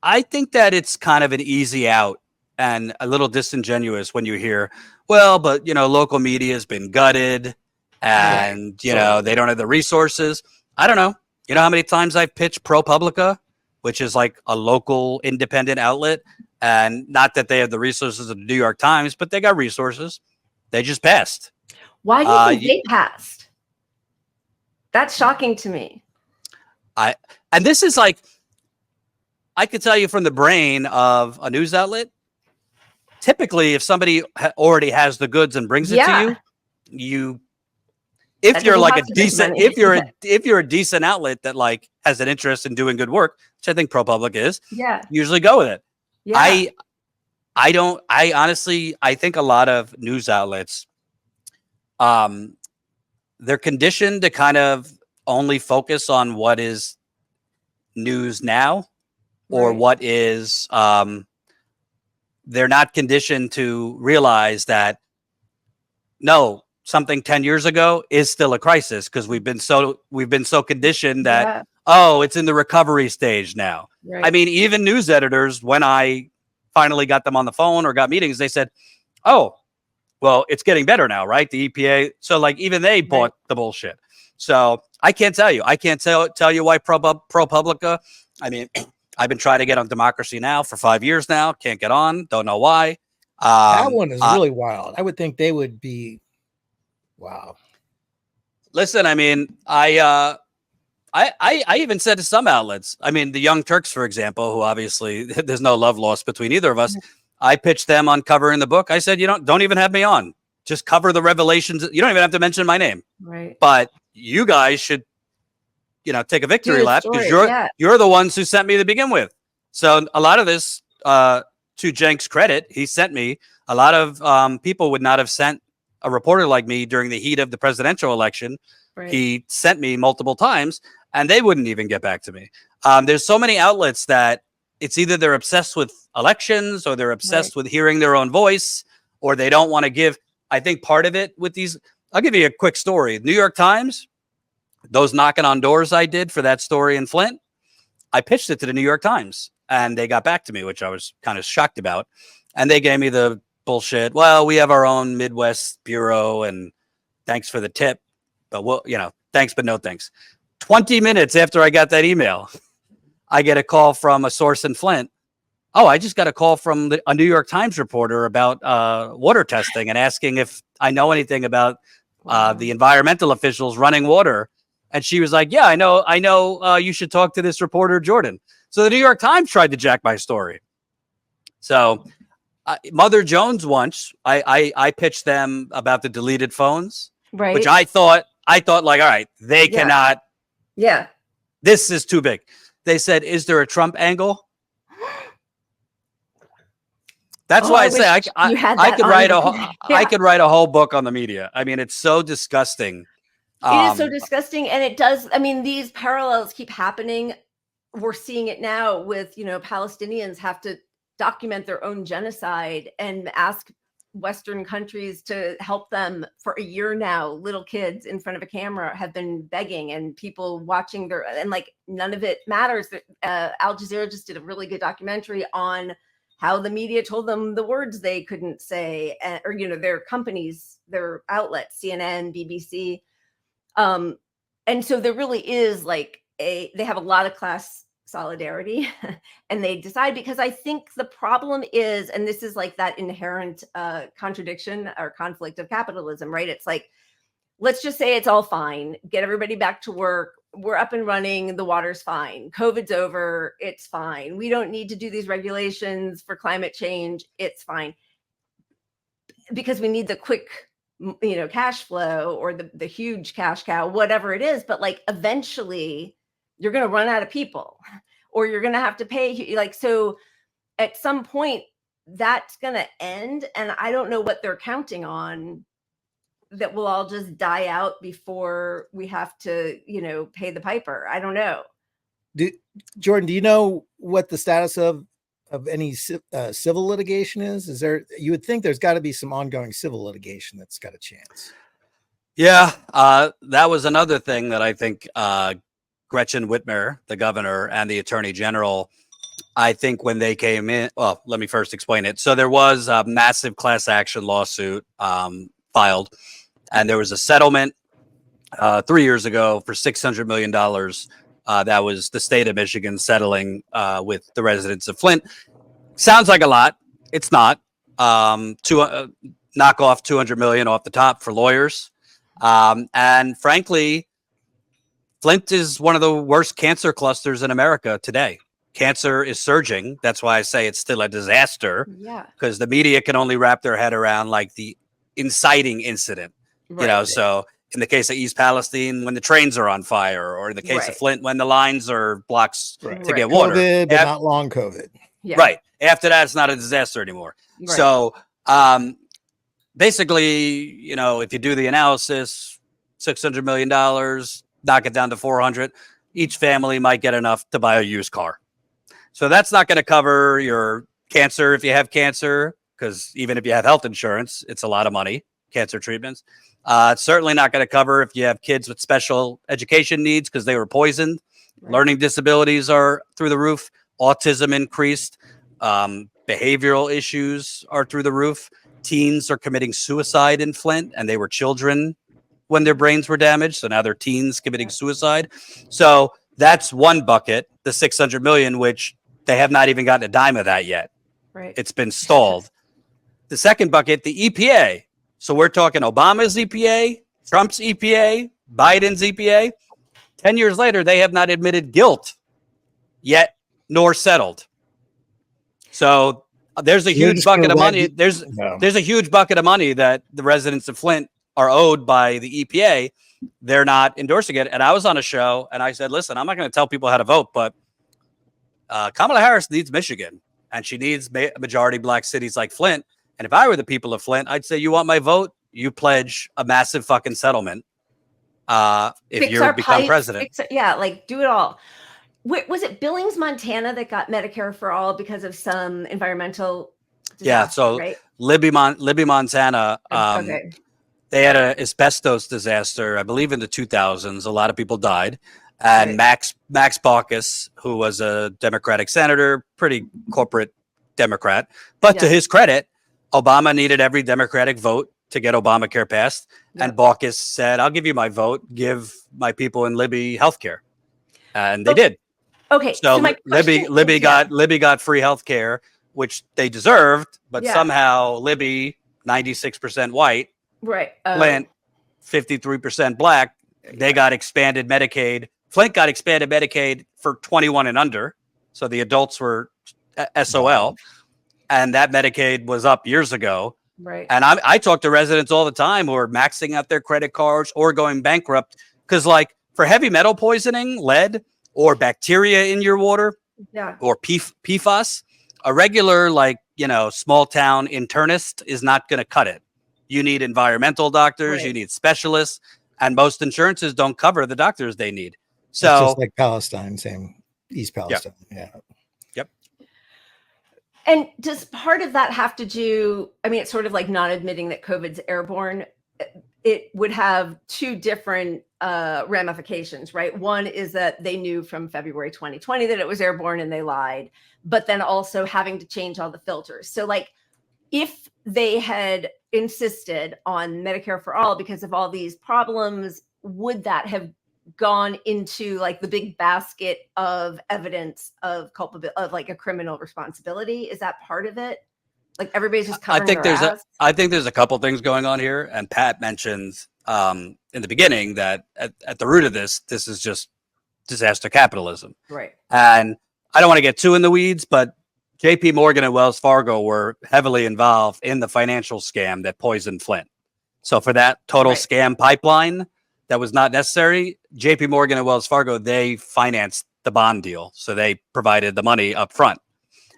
I think that it's kind of an easy out and a little disingenuous when you hear, well, but, local media has been gutted and, they don't have the resources. I don't know. You know how many times I've pitched ProPublica, which is like a local independent outlet, and not that they have the resources of the New York Times, but they got resources. They just passed. Why do you think they passed? That's shocking to me. And this is like, I could tell you from the brain of a news outlet, typically if somebody already has the goods and brings it to you, if you're like a decent, if you're a decent outlet that like has an interest in doing good work, which I think ProPublica is, usually go with it. Yeah. I honestly think a lot of news outlets, they're conditioned to kind of only focus on what is news now, or what is, they're not conditioned to realize that no, something 10 years ago is still a crisis because we've been so conditioned that, it's in the recovery stage now. Right. I mean, even news editors, when I finally got them on the phone or got meetings, they said, oh, well, it's getting better now, right? The EPA. So like even they bought the bullshit. So I can't tell you. I can't tell you why ProPublica. I mean, I've been trying to get on Democracy Now! For 5 years now. Can't get on. Don't know why. That one is really wild. I would think they would be. Wow. Listen, I mean, I even said to some outlets, I mean, the Young Turks, for example, who obviously there's no love lost between either of us. I pitched them on covering the book. I said, don't even have me on. Just cover the revelations. You don't even have to mention my name. Right. But you guys should, take a victory lap because you're the ones who sent me to begin with. So a lot of this, to Cenk's credit, he sent me. A lot of people would not have sent a reporter like me during the heat of the presidential election. Right. He sent me multiple times, and they wouldn't even get back to me. There's so many outlets that it's either they're obsessed with elections or they're obsessed with hearing their own voice, or they don't want to give. I think part of it with these, I'll give you a quick story. New York Times, those knocking on doors I did for that story in Flint, I pitched it to the New York Times and they got back to me, which I was kind of shocked about. And they gave me the bullshit. Well, we have our own Midwest bureau and thanks for the tip, but thanks, but no thanks. 20 minutes after I got that email, I get a call from a source in Flint. Oh, I just got a call from a New York Times reporter about water testing and asking if I know anything about the environmental officials running water. And she was like, yeah, I know you should talk to this reporter, Jordan. So the New York Times tried to jack my story. So Mother Jones once, I pitched them about the deleted phones, which I thought like, all right, they cannot. Yeah. This is too big. They said, is there a Trump angle? That's why I say I could write I could write a whole book on the media. I mean, it's so disgusting. It is so disgusting. And it does. I mean, these parallels keep happening. We're seeing it now with, Palestinians have to document their own genocide and ask Western countries to help them for a year now. Little kids in front of a camera have been begging, and people watching and like none of it matters. Al Jazeera just did a really good documentary on how the media told them the words they couldn't say, or, you know, their companies, their outlets, CNN, BBC. And so there really is like they have a lot of class solidarity and they decide, because I think the problem is, and this is like that inherent contradiction or conflict of capitalism, right? It's like, let's just say it's all fine, get everybody back to work, we're up and running, the water's fine, COVID's over, it's fine, we don't need to do these regulations for climate change, it's fine, because we need the quick, you know, cash flow or the huge cash cow, whatever it is. But like eventually you're going to run out of people, or you're going to have to pay, like, so at some point that's going to end. And I don't know what they're counting on, that will all just die out before we have to, you know, pay the piper. I don't know. Jordan, do you know what the status of any civil litigation is? Is there, you would think there's got to be some ongoing civil litigation that's got a chance. Yeah, that was another thing that I think Gretchen Whitmer, the governor, and the attorney general, I think when they came in, well, let me first explain it. So there was a massive class action lawsuit filed, and there was a settlement 3 years ago for $600 million. That was the state of Michigan settling with the residents of Flint. Sounds like a lot. It's not. Knock off $200 million off the top for lawyers. And frankly, Flint is one of the worst cancer clusters in America today. Cancer is surging. That's why I say it's still a disaster. Yeah. Because the media can only wrap their head around like the inciting incident. Right. You know, so in the case of East Palestine, when the trains are on fire, or in the case of Flint, when the lines are blocks to get water. COVID, but not long COVID. Yeah. Right. After that, it's not a disaster anymore. Right. So basically, you know, if you do the analysis, $600 million, knock it down to 400, each family might get enough to buy a used car. So that's not going to cover your cancer if you have cancer, because even if you have health insurance, it's a lot of money, cancer treatments. It's certainly not going to cover if you have kids with special education needs because they were poisoned. Right. Learning disabilities are through the roof. Autism increased. Behavioral issues are through the roof. Teens are committing suicide in Flint, and they were children when their brains were damaged. So now they're teens committing suicide. So that's one bucket, the $600 million, which they have not even gotten a dime of that yet. Right. It's been stalled. The second bucket, the EPA. So we're talking Obama's EPA, Trump's EPA, Biden's EPA. 10 years later, they have not admitted guilt yet, nor settled. So there's a huge bucket of money. There's a huge bucket of money that the residents of Flint are owed by the EPA. They're not endorsing it. And I was on a show and I said, listen, I'm not going to tell people how to vote, but Kamala Harris needs Michigan, and she needs majority black cities like Flint. And if I were the people of Flint, I'd say, you want my vote? You pledge a massive fucking settlement if you become president. Yeah, like do it all. Was it Billings, Montana that got Medicare for all because of some environmental disaster? Yeah, so right? Libby, Montana, Okay. They had an asbestos disaster, I believe in the 2000s. A lot of people died. And Max Baucus, who was a Democratic senator, pretty corporate Democrat. But to his credit, Obama needed every Democratic vote to get Obamacare passed. Yeah. And Baucus said, I'll give you my vote, give my people in Libby health care. And they did. Okay. So Libby got free health care, which they deserved, but somehow Libby, 96% white, right? Flint, 53% black, they got expanded Medicaid. Flint got expanded Medicaid for 21 and under. So the adults were SOL. And that Medicaid was up years ago. Right. And I talk to residents all the time who are maxing out their credit cards or going bankrupt. Because like for heavy metal poisoning, lead, or bacteria in your water, or PFAS, a regular, like, you know, small town internist is not going to cut it. You need environmental doctors, you need specialists, and most insurances don't cover the doctors they need. So it's just like Palestine, same East Palestine. Yeah. Yep. And does part of that have to do, I mean, it's sort of like not admitting that COVID's airborne. It would have two different ramifications, right? One is that they knew from February 2020 that it was airborne and they lied, but then also having to change all the filters. So like if they had insisted on Medicare for all because of all these problems, would that have gone into like the big basket of evidence of culpability, of like a criminal responsibility? Is that part of it? Like everybody's just covering their ass? I think there's a couple things going on here. And Pat mentioned in the beginning that at the root of this is just disaster capitalism. Right. And I don't want to get too in the weeds, but JP Morgan and Wells Fargo were heavily involved in the financial scam that poisoned Flint. So for that total scam pipeline that was not necessary, JP Morgan and Wells Fargo, they financed the bond deal. So they provided the money up front.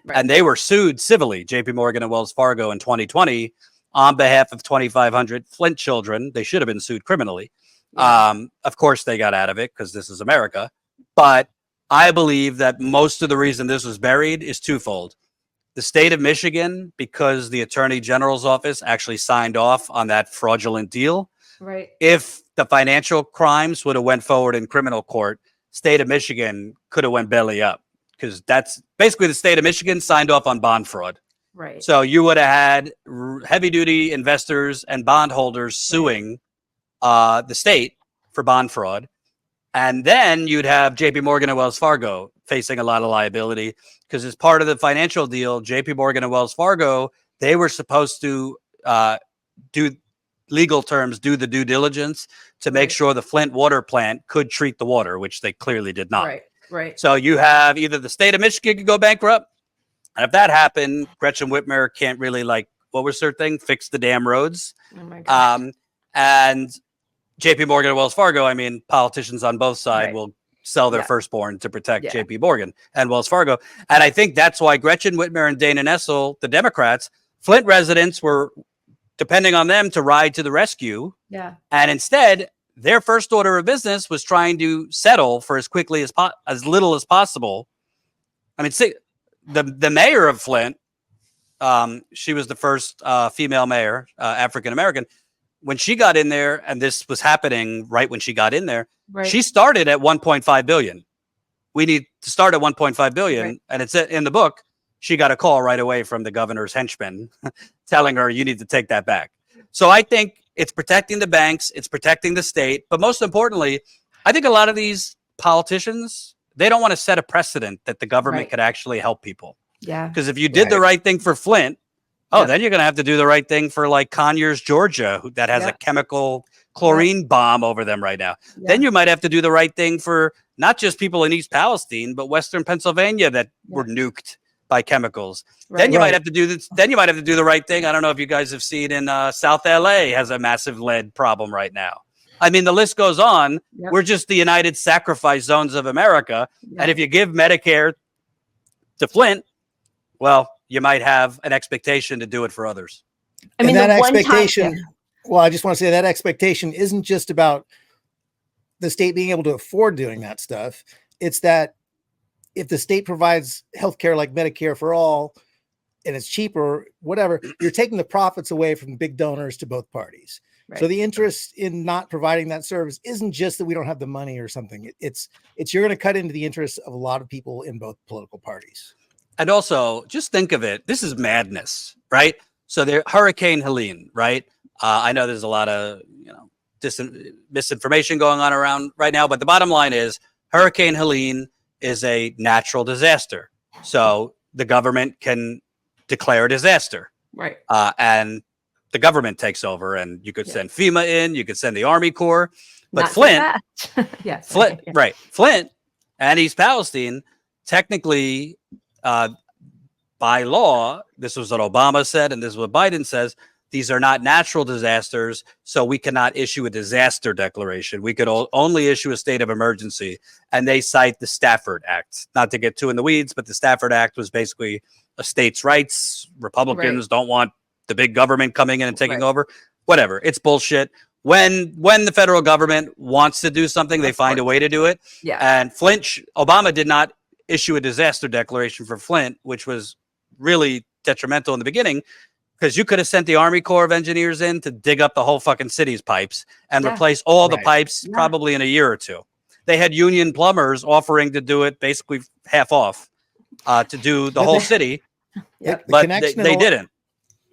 Right. And they were sued civilly, JP Morgan and Wells Fargo in 2020 on behalf of 2,500 Flint children. They should have been sued criminally. Yeah. Of course, they got out of it because this is America. But I believe that most of the reason this was buried is twofold. The state of Michigan, because the Attorney General's office actually signed off on that fraudulent deal. Right. If the financial crimes would have went forward in criminal court, state of Michigan could have went belly up. Because that's basically the state of Michigan signed off on bond fraud. Right. So you would have had heavy duty investors and bondholders suing the state for bond fraud. And then you'd have JP Morgan and Wells Fargo facing a lot of liability because as part of the financial deal, JP Morgan and Wells Fargo, they were supposed to do legal terms, do the due diligence to make sure the Flint water plant could treat the water, which they clearly did not. Right. Right. So you have either the state of Michigan could go bankrupt. And if that happened, Gretchen Whitmer can't really what was her thing? Fix the damn roads. Oh my God. And JP Morgan and Wells Fargo, I mean, politicians on both sides will sell their firstborn to protect JP Morgan and Wells Fargo. And I think that's why Gretchen Whitmer and Dana Nessel, the Democrats, Flint residents were depending on them to ride to the rescue. Yeah. And instead, their first order of business was trying to settle for as quickly as little as possible. I mean, see, the mayor of Flint, she was the first female mayor, African American. When she got in there, and this was happening right when she got in there, she started at 1.5 billion. We need to start at 1.5 billion, and it's in the book. She got a call right away from the governor's henchman telling her, you need to take that back. So I think it's protecting the banks, it's protecting the state. But most importantly, I think a lot of these politicians, they don't want to set a precedent that the government could actually help people. Yeah. Because if you did the right thing for Flint, then you're going to have to do the right thing for like Conyers, Georgia, that has a chemical chlorine bomb over them right now. Yeah. Then you might have to do the right thing for not just people in East Palestine, but Western Pennsylvania that were nuked by chemicals. Then you might have to do this. Then you might have to do the right thing. I don't know if you guys have seen in South LA has a massive lead problem right now. I mean, the list goes on. Yep. We're just the United Sacrifice Zones of America. Yep. And if you give Medicare to Flint, well, you might have an expectation to do it for others. I mean, that expectation, well, I just want to say that expectation isn't just about the state being able to afford doing that stuff. It's that if the state provides healthcare like Medicare for all, and it's cheaper, whatever, you're taking the profits away from big donors to both parties. Right. So the interest in not providing that service isn't just that we don't have the money or something. It's you're going to cut into the interests of a lot of people in both political parties. And also, just think of it. This is madness, right? So there, Hurricane Helene, right? I know there's a lot of misinformation going on around right now, but the bottom line is Hurricane Helene is a natural disaster. So the government can declare a disaster, right? And the government takes over, and you could send FEMA in, you could send the Army Corps, but Not Flint, yes, Flint, right? Flint and East Palestine, technically, by law, this was what Obama said, and this is what Biden says. These are not natural disasters, so we cannot issue a disaster declaration. We could only issue a state of emergency, and they cite the Stafford Act. Not to get too in the weeds, but the Stafford Act was basically a states' rights. Republicans don't want the big government coming in and taking over. Whatever, it's bullshit. When the federal government wants to do something, they find a way to do it. Yeah. And Flint, Obama did not issue a disaster declaration for Flint, which was really detrimental in the beginning, because you could have sent the Army Corps of Engineers in to dig up the whole fucking city's pipes and replace all the pipes probably in a year or two. They had union plumbers offering to do it basically half off to do the whole city. But they didn't.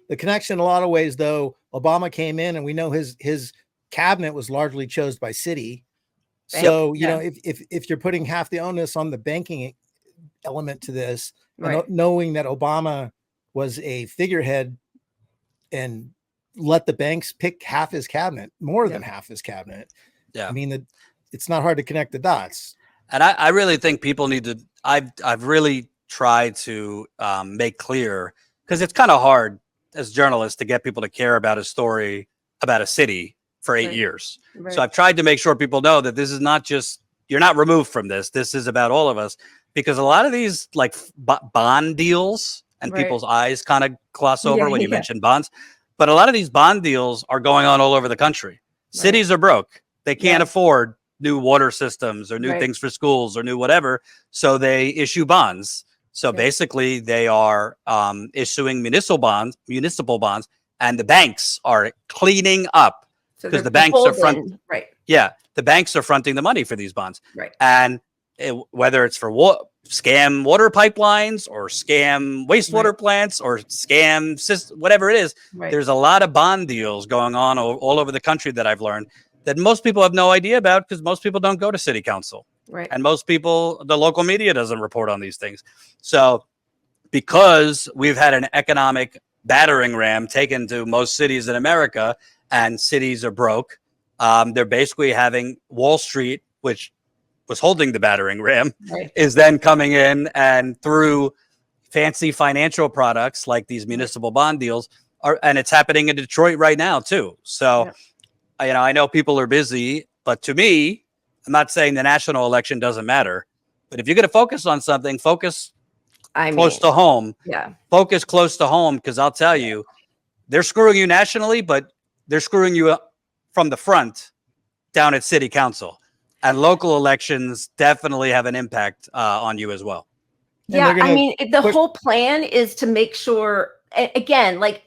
The connection in a lot of ways, though, Obama came in and we know his cabinet was largely chosen by city. So, you know, if you're putting half the onus on the banking element to this, knowing that Obama was a figurehead and let the banks pick half his cabinet, more than half his cabinet. Yeah. I mean, it's not hard to connect the dots. And I really think people need to, I've really tried to make clear, because it's kind of hard as journalists to get people to care about a story about a city for 8 years. So I've tried to make sure people know that this is not just, you're not removed from this. This is about all of us, because a lot of these like bond deals, and people's eyes kind of gloss over when you mention bonds. But a lot of these bond deals are going on all over the country. Cities are broke. They can't afford new water systems or new things for schools or new whatever. So they issue bonds. So basically they are issuing municipal bonds, and the banks are cleaning up, because the banks are the banks are fronting the money for these bonds. And whether it's for scam water pipelines or scam wastewater plants or scam whatever it is, there's a lot of bond deals going on all over the country that I've learned that most people have no idea about, because most people don't go to city council. And most people, the local media doesn't report on these things. So because we've had an economic battering ram taken to most cities in America, and cities are broke, they're basically having Wall Street, which was holding the battering ram, is then coming in, and through fancy financial products like these municipal bond deals and it's happening in Detroit right now too. So, you know, I know people are busy, but to me, I'm not saying the national election doesn't matter, but if you're going to focus on something, focus close to home. Focus close to home, because I'll tell you, they're screwing you nationally, but they're screwing you from the front down at city council. And local elections definitely have an impact on you as well. Yeah, I mean, the whole plan is to make sure, again, like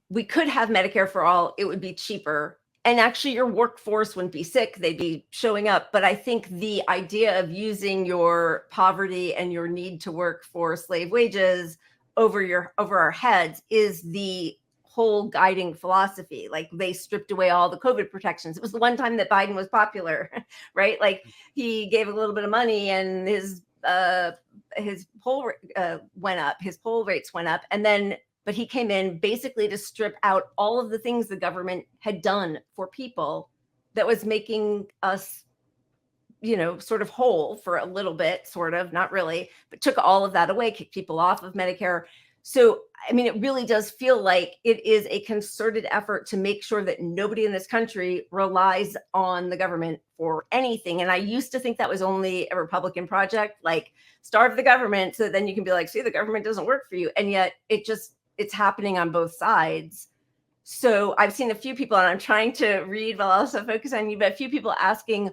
we could have Medicare for all, it would be cheaper. And actually your workforce wouldn't be sick, they'd be showing up. But I think the idea of using your poverty and your need to work for slave wages over our heads is the whole guiding philosophy. Like they stripped away all the COVID protections. It was the one time that Biden was popular, right? Like he gave a little bit of money and his poll went up, his poll rates went up. And then, but he came in basically to strip out all of the things the government had done for people that was making us, you know, sort of whole for a little bit, sort of, not really, but took all of that away, kicked people off of Medicare. So, I mean, it really does feel like it is a concerted effort to make sure that nobody in this country relies on the government for anything. And I used to think that was only a Republican project, like starve the government so that then you can be like, see, the government doesn't work for you. And yet it's happening on both sides. So I've seen a few people, and I'm trying to read while also focus on you, but a few people asking,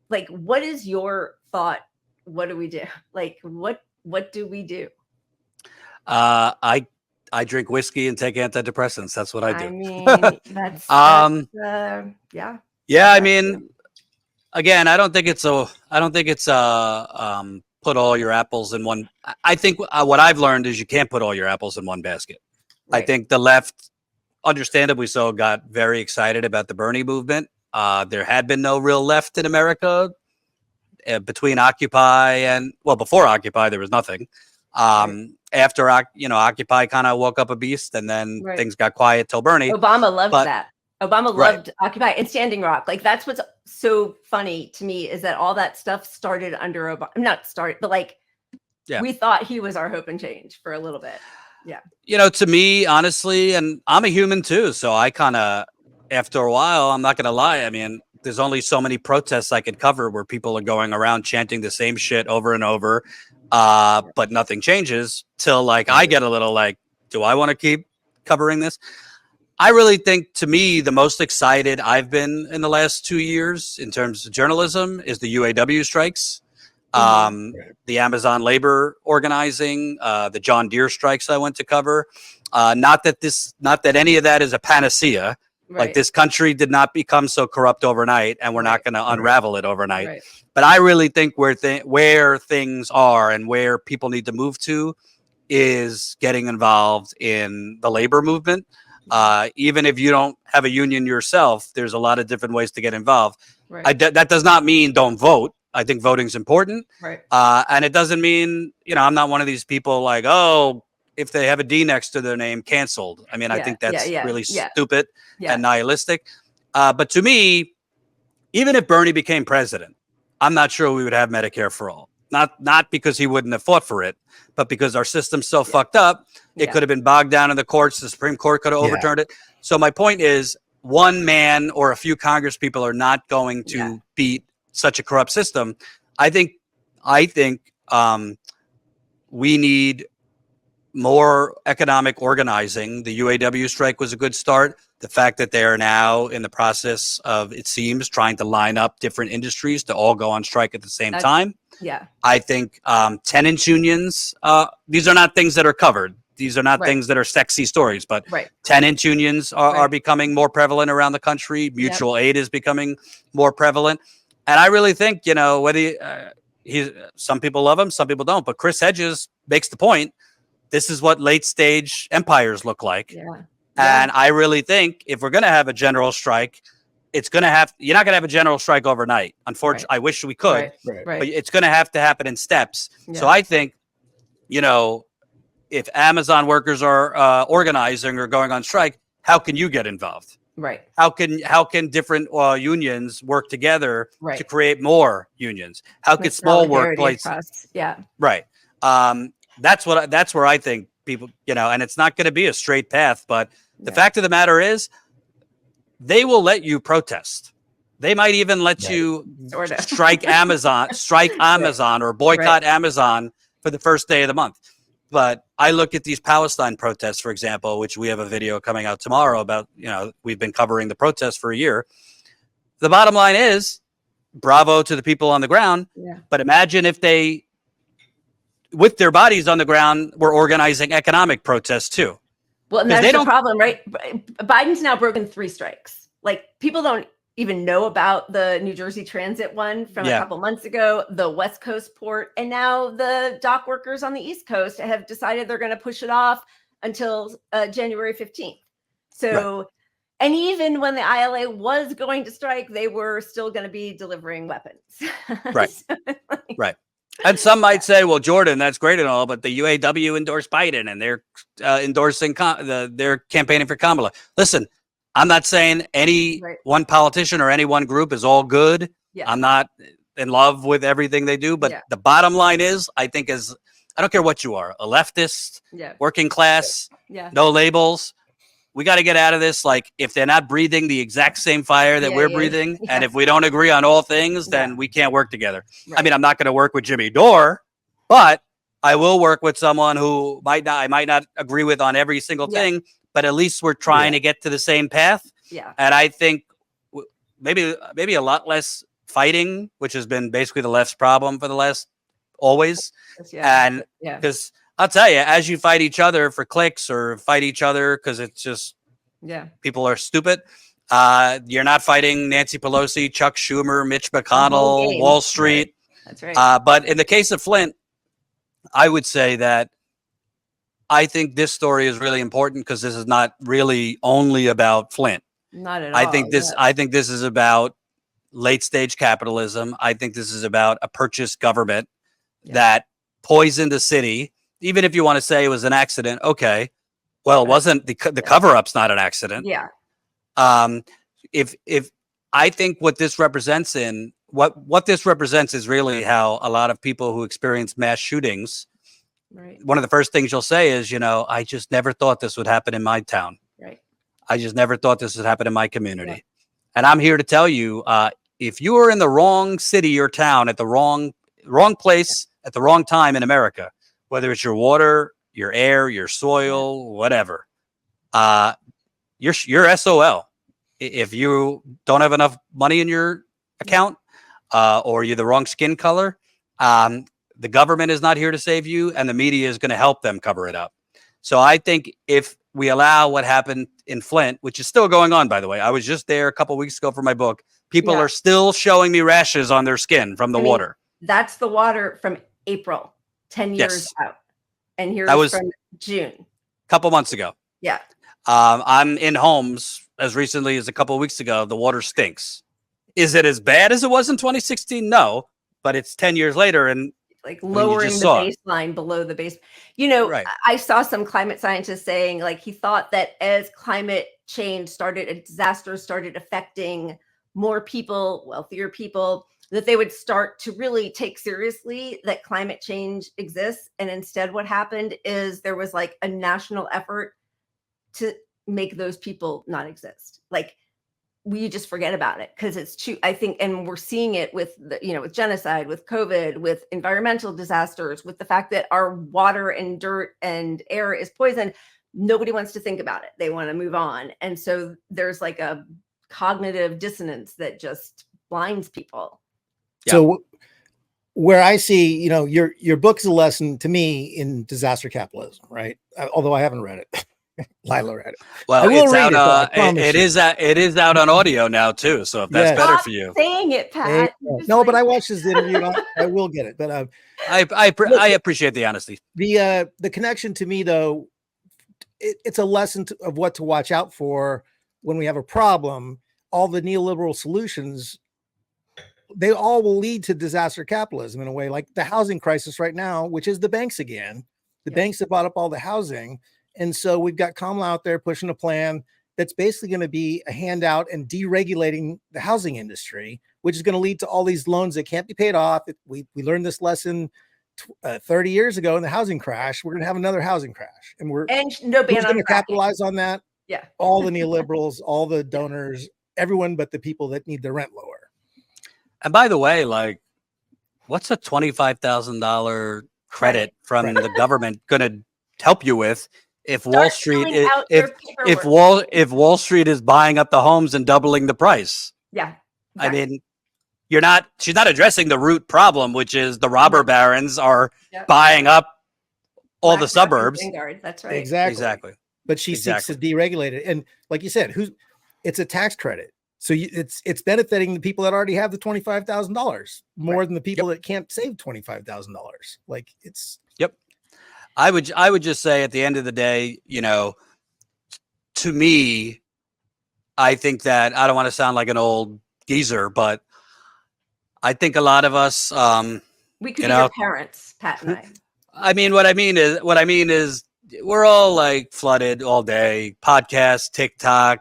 like, what is your thought? What do we do? Like, what do we do? I drink whiskey and take antidepressants. That's what I do. I mean, that's yeah. Yeah, I mean, again, I don't think it's put all your apples in one. I think what I've learned is you can't put all your apples in one basket. Right. I think the left, understandably so, got very excited about the Bernie movement. There had been no real left in America between Occupy and, well, before Occupy, there was nothing. After, Occupy kind of woke up a beast, and then things got quiet till Bernie. Obama loved that. Obama loved Occupy and Standing Rock. Like, that's what's so funny to me, is that all that stuff started under Obama. But like, we thought he was our hope and change for a little bit. Yeah. You know, to me, honestly, and I'm a human too, so I kind of, after a while, I'm not going to lie. I mean, there's only so many protests I could cover where people are going around chanting the same shit over and over. But nothing changes till like I get a little like, do I want to keep covering this? I really think, to me, the most excited I've been in the last 2 years in terms of journalism is the UAW strikes. the Amazon labor organizing, the John Deere strikes I went to cover. Not that any of that is a panacea. Like this country did not become so corrupt overnight, and we're not going to unravel it overnight. But I really think where things are and where people need to move to is getting involved in the labor movement. Even if you don't have a union yourself, there's a lot of different ways to get involved. That does not mean don't vote. I think voting is important. And it doesn't mean, I'm not one of these people like, oh, if they have a D next to their name, canceled. I mean, I think that's really stupid and nihilistic. But to me, even if Bernie became president, I'm not sure we would have Medicare for all. Not because he wouldn't have fought for it, but because our system's so fucked up, it could have been bogged down in the courts. The Supreme Court could have overturned it. So my point is, one man or a few Congress people are not going to beat such a corrupt system. I think we need more economic organizing. The UAW strike was a good start. The fact that they are now in the process of, it seems, trying to line up different industries to all go on strike at the same time. I think tenants unions, these are not things that are covered. These are not things that are sexy stories, but tenant unions are becoming more prevalent around the country. Mutual aid is becoming more prevalent. And I really think, whether some people love him, some people don't, but Chris Hedges makes the point. This is what late stage empires look like. And I really think if we're going to have a general strike, you're not going to have a general strike overnight. Unfortunately, I wish we could, but it's going to happen in steps. So I think, if Amazon workers are organizing or going on strike, how can you get involved? How can different unions work together to create more unions? How could small workplaces? That's where I think people, and it's not going to be a straight path, but the fact of the matter is they will let you protest. They might even let you strike Amazon or boycott Amazon for the first day of the month. But I look at these Palestine protests, for example, which we have a video coming out tomorrow about, we've been covering the protests for a year. The bottom line is, bravo to the people on the ground. But imagine if they, with their bodies on the ground, were organizing economic protests too. Well, and that's the problem, right? Biden's now broken 3 strikes. Like, people don't even know about the New Jersey Transit one from a couple months ago, the West Coast port, and now the dock workers on the East Coast have decided they're going to push it off until January 15th. So, and even when the ILA was going to strike, they were still going to be delivering weapons. And some might say, well, Jordan, that's great and all, but the UAW endorsed Biden and they're endorsing, they're campaigning for Kamala. Listen, I'm not saying any one politician or any one group is all good. I'm not in love with everything they do, but the bottom line is, I think I don't care what you are, a leftist, working class, no labels. We got to get out of this. Like, if they're not breathing the exact same fire that we're breathing, and if we don't agree on all things, then we can't work together. I mean, I'm not going to work with Jimmy Dore, but I will work with someone who I might not agree with on every single thing, but at least we're trying to get to the same path. And I think maybe a lot less fighting, which has been basically the left's problem for the last always. And because I'll tell you, as you fight each other for clicks or fight each other because it's just people are stupid, you're not fighting Nancy Pelosi, Chuck Schumer, Mitch McConnell, Wall Street. That's right. But in the case of Flint, I would say that I think this story is really important because this is not really only about Flint. Not at all. I think this is about late stage capitalism. I think this is about a purchased government that poisoned a city. Even if you want to say it was an accident, okay. Well, it wasn't. The cover-up's not an accident. If I think what this represents what this represents is really how a lot of people who experience mass shootings. One of the first things you'll say is, I just never thought this would happen in my town. I just never thought this would happen in my community. And I'm here to tell you, if you are in the wrong city or town at the wrong place at the wrong time in America, whether it's your water, your air, your soil, whatever, you're SOL. If you don't have enough money in your account, or you're the wrong skin color, The government is not here to save you, and the media is going to help them cover it up. So I think if we allow what happened in Flint, which is still going on, by the way, I was just there a couple of weeks ago for my book. People are still showing me rashes on their skin from the water. That's the water from April, 10 years out. And here's from June. A couple months ago. Yeah. I'm in homes as recently as a couple of weeks ago. The water stinks. Is it as bad as it was in 2016? No, but it's 10 years later, and like lowering the baseline below the base. You know, I saw some climate scientists saying like he thought that as climate change disasters started affecting more people, wealthier people, that they would start to really take seriously that climate change exists. And instead what happened is there was like a national effort to make those people not exist. Like we just forget about it because it's too, I think, and we're seeing it with the, with genocide, with COVID, with environmental disasters, with the fact that our water and dirt and air is poisoned. Nobody wants to think about it. They want to move on. And so there's like a cognitive dissonance that just blinds people. Yeah. So where I see, your book is a lesson to me in disaster capitalism, right? Although I haven't read it. Lila read it. Well, I will it's read out. it is out on audio now too. So if that's better for you, saying it, Pat. No, but I watched this interview. I will get it. But I appreciate the honesty. The connection to me though, it's a lesson of what to watch out for when we have a problem. All the neoliberal solutions, they all will lead to disaster capitalism in a way, like the housing crisis right now, which is the banks again. The banks have bought up all the housing. And so we've got Kamala out there pushing a plan that's basically going to be a handout and deregulating the housing industry, which is going to lead to all these loans that can't be paid off. We learned this lesson 30 years ago in the housing crash. We're going to have another housing crash, and no ban going to capitalize on that. Yeah, all the neoliberals, all the donors, everyone but the people that need their rent lower. And by the way, like, what's a $25,000 credit from the government going to help you with? If Wall Street is, if Wall Street is buying up the homes and doubling the price. Yeah. Exactly. I mean, she's not addressing the root problem, which is the robber barons are buying up all the suburbs. That's right. Exactly. But she seeks to deregulate it. And like you said, it's a tax credit. So it's benefiting the people that already have the $25,000 more than the people that can't save $25,000. Like it's. I would just say at the end of the day, to me, I think that I don't want to sound like an old geezer, but I think a lot of us, we could be your parents, Pat and I. What I mean is we're all like flooded all day, podcasts, TikTok,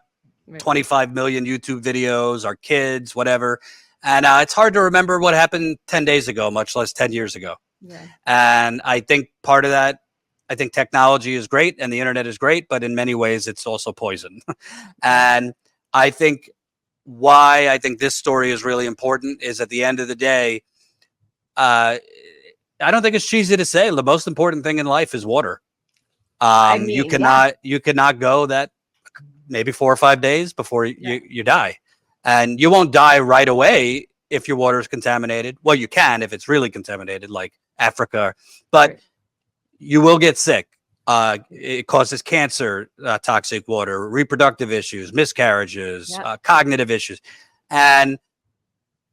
25 million YouTube videos, our kids, whatever. And it's hard to remember what happened 10 days ago, much less 10 years ago. Yeah. And I think part of that, I think technology is great and the internet is great, but in many ways it's also poison. And I think why I think this story is really important is at the end of the day, I don't think it's cheesy to say the most important thing in life is water. You cannot go that maybe 4 or 5 days before you die, and you won't die right away if your water is contaminated. Well, you can if it's really contaminated, like Africa, but you will get sick. It causes cancer, toxic water, reproductive issues, miscarriages, cognitive issues. And,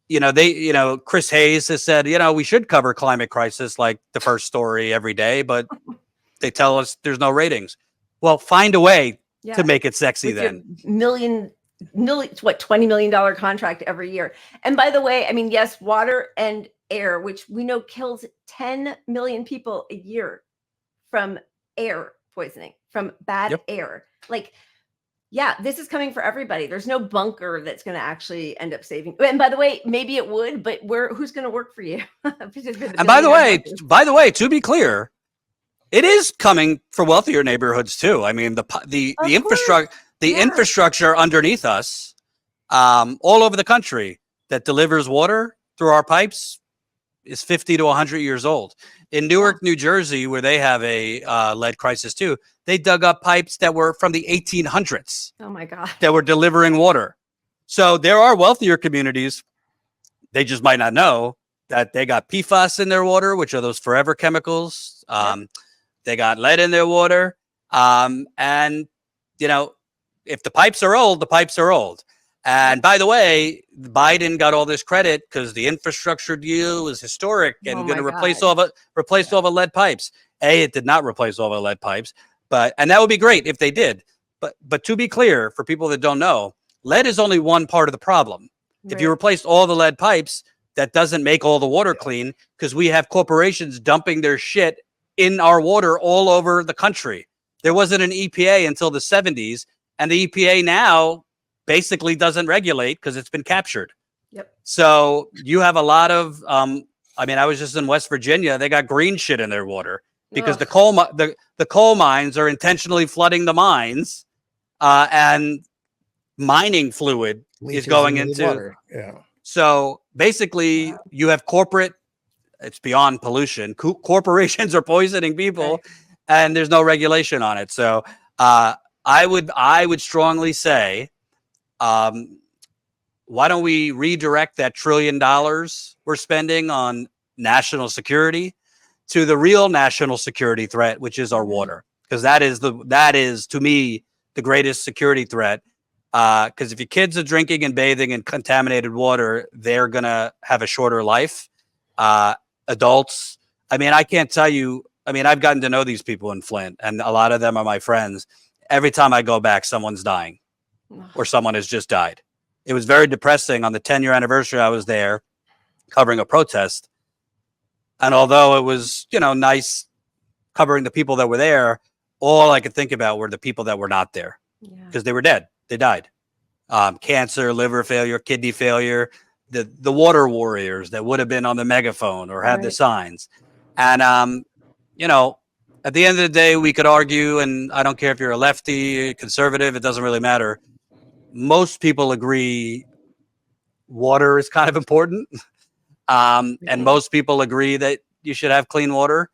Chris Hayes has said, we should cover climate crisis like the first story every day, but they tell us there's no ratings. Well, find a way to make it sexy. With then $20 million contract every year. And by the way, yes, water and air, which we know kills 10 million people a year from air poisoning, from bad air. Like, this is coming for everybody. There's no bunker that's going to actually end up saving. And by the way, maybe it would, but who's going to work for you? And by the way, to be clear, it is coming for wealthier neighborhoods too. I mean, the infrastructure underneath us, all over the country that delivers water through our pipes is 50 to 100 years old. In Newark, New Jersey, where they have a lead crisis too, they dug up pipes that were from the 1800s. Oh my God. That were delivering water. So there are wealthier communities. They just might not know that they got PFAS in their water, which are those forever chemicals. They got lead in their water. And, you know, if the pipes are old, the pipes are old. And by the way, Biden got all this credit because the infrastructure deal is historic and going to replace all the lead pipes. It did not replace all the lead pipes, and that would be great if they did. But to be clear, for people that don't know, lead is only one part of the problem. Right. If you replaced all the lead pipes, that doesn't make all the water clean, because we have corporations dumping their shit in our water all over the country. There wasn't an EPA until the 70s, and the EPA now basically doesn't regulate because it's been captured. Yep. So you have a lot of, I was just in West Virginia. They got green shit in their water because the coal mines are intentionally flooding the mines, and mining fluid is going into water. Yeah. So basically, you have corporate. It's beyond pollution. Corporations are poisoning people, and there's no regulation on it. So I would strongly say, why don't we redirect that $1 trillion we're spending on national security to the real national security threat, which is our water, because that is to me the greatest security threat. Because if your kids are drinking and bathing in contaminated water, they're gonna have a shorter life. Adults, I can't tell you. I've gotten to know these people in Flint, and a lot of them are my friends. Every time I go back, someone's dying, or someone has just died. It was very depressing. On the 10-year anniversary, I was there covering a protest, and although it was nice covering the people that were there, all I could think about were the people that were not there, because they were dead. They died. Cancer, liver failure, kidney failure, the water warriors that would have been on the megaphone or had the signs. And, at the end of the day, we could argue, and I don't care if you're a lefty, conservative, it doesn't really matter. Most people agree water is kind of important. And most people agree that you should have clean water.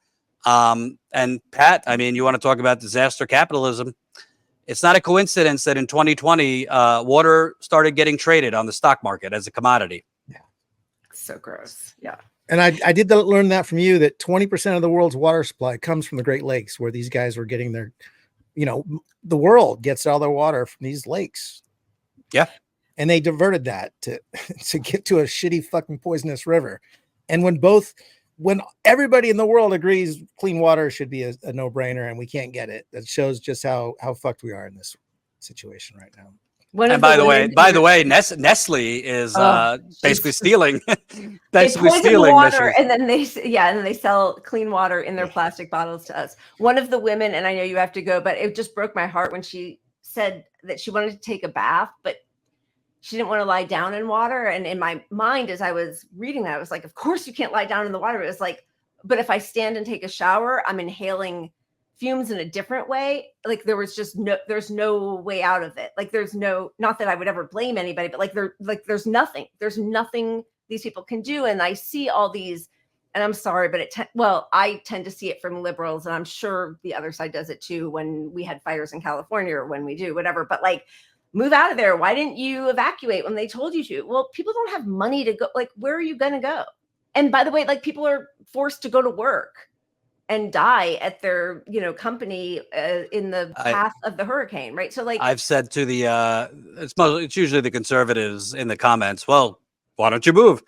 And Pat, you want to talk about disaster capitalism. It's not a coincidence that in 2020, water started getting traded on the stock market as a commodity. Yeah. So gross. Yeah. And I did learn that from you, that 20% of the world's water supply comes from the Great Lakes, where these guys were getting their, the world gets all their water from these lakes. Yeah. And they diverted that to get to a shitty fucking poisonous river. And when everybody in the world agrees clean water should be a no-brainer and we can't get it, that shows just how fucked we are in this situation right now. And by the way, Nestle is basically stealing. Basically stealing water, and then they sell clean water in their plastic bottles to us. One of the women, and I know you have to go, but it just broke my heart when she said that she wanted to take a bath, but she didn't want to lie down in water. And in my mind, as I was reading that, I was like, of course you can't lie down in the water. It was like, but if I stand and take a shower, I'm inhaling fumes in a different way. Like there's no way out of it. Like not that I would ever blame anybody, but there's nothing these people can do. And I see all these, and I'm sorry, but I tend to see it from liberals, and I'm sure the other side does it too when we had fires in California or when we do, whatever. But move out of there. Why didn't you evacuate when they told you to? Well, people don't have money to go. Where are you going to go? And by the way, people are forced to go to work and die at their, company in the path of the hurricane, right? So I've said to it's usually the conservatives in the comments, well, why don't you move?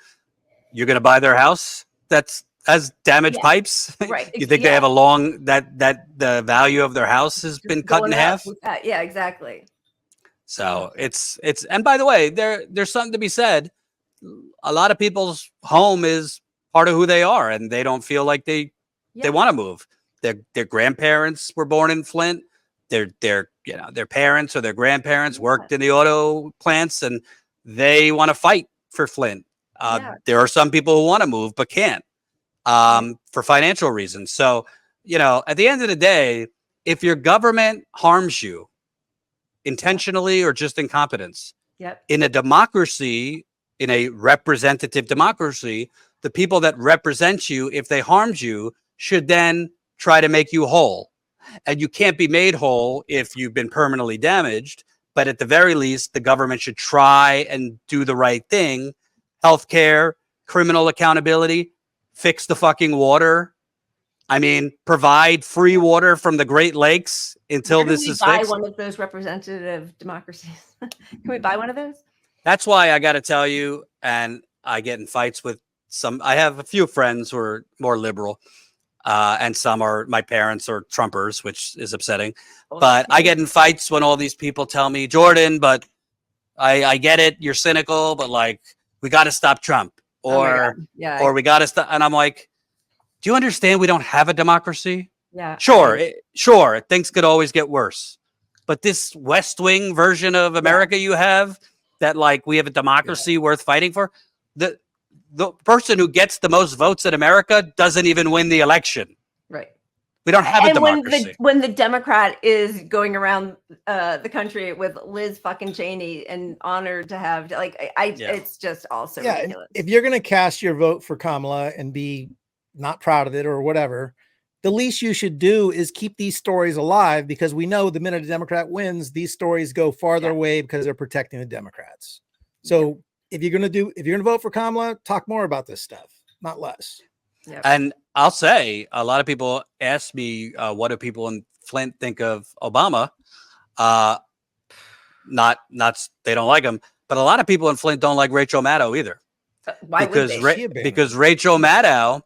You're going to buy their house that has damaged pipes? Right. You think they have that the value of their house has been cut in half? Yeah, exactly. So it's and by the way, there's something to be said. A lot of people's home is part of who they are, and they don't feel like they want to move. Their grandparents were born in Flint. Their parents or their grandparents worked in the auto plants, and they want to fight for Flint. There are some people who want to move but can't for financial reasons. So, at the end of the day, if your government harms you intentionally or just incompetence, in a democracy, in a representative democracy, the people that represent you, if they harmed you, should then try to make you whole. And you can't be made whole if you've been permanently damaged. But at the very least, the government should try and do the right thing. Healthcare, criminal accountability, fix the fucking water. I mean, provide free water from the Great Lakes until this is buy fixed. one of those representative democracies. Can we buy one of those? That's why I got to tell you, and I get in fights with I have a few friends who are more liberal, and some are, my parents are Trumpers, which is upsetting. But I get in fights when all these people tell me, Jordan, but I get it, you're cynical, but like, we got to stop Trump, or we got to stop. And I'm like, do you understand we don't have a democracy? Yeah. Sure, things could always get worse. But this West Wing version of America you have, that like we have a democracy worth fighting for, the person who gets the most votes in America doesn't even win the election. Right. We don't have a democracy. When the Democrat is going around the country with Liz fucking Cheney and honored to have, like, it's just also ridiculous. If you're going to cast your vote for Kamala and be not proud of it or whatever, the least you should do is keep these stories alive, because we know the minute a Democrat wins, these stories go farther away because they're protecting the Democrats. So if you're going to vote for Kamala, talk more about this stuff, not less. Yep. And I'll say, a lot of people ask me, what do people in Flint think of Obama? Not they don't like him, but a lot of people in Flint don't like Rachel Maddow either. Why would they? Because Rachel Maddow,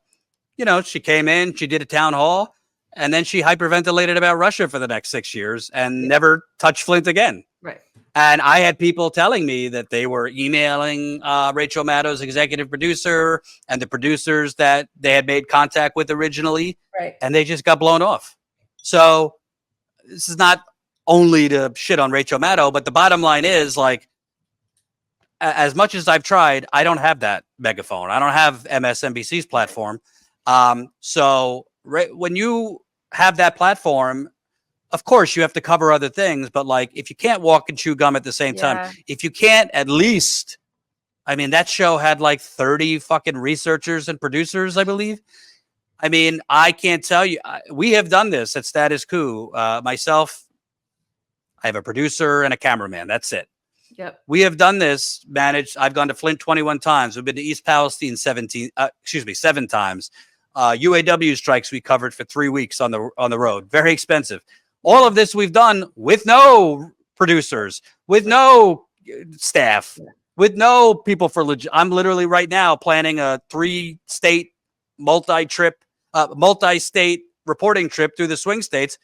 you know, she came in, she did a town hall, and then she hyperventilated about Russia for the next 6 years and never touched Flint again. Right. And I had people telling me that they were emailing Rachel Maddow's executive producer and the producers that they had made contact with originally, and they just got blown off. So this is not only to shit on Rachel Maddow, but the bottom line is, like, as much as I've tried, I don't have that megaphone. I don't have MSNBC's platform. So when you have that platform, of course you have to cover other things, but like, if you can't walk and chew gum at the same time, if you can't at least, I mean, that show had like 30 fucking researchers and producers, I believe. I mean, I can't tell you, we have done this at Status Quo. Myself, I have a producer and a cameraman. That's it. Yep. We have done this, I've gone to Flint 21 times. We've been to East Palestine 7 times. UAW strikes we covered for 3 weeks on the road. Very expensive. All of this we've done with no producers, with no staff, with no people for I'm literally right now planning a 3-state multi-state reporting trip through the swing states.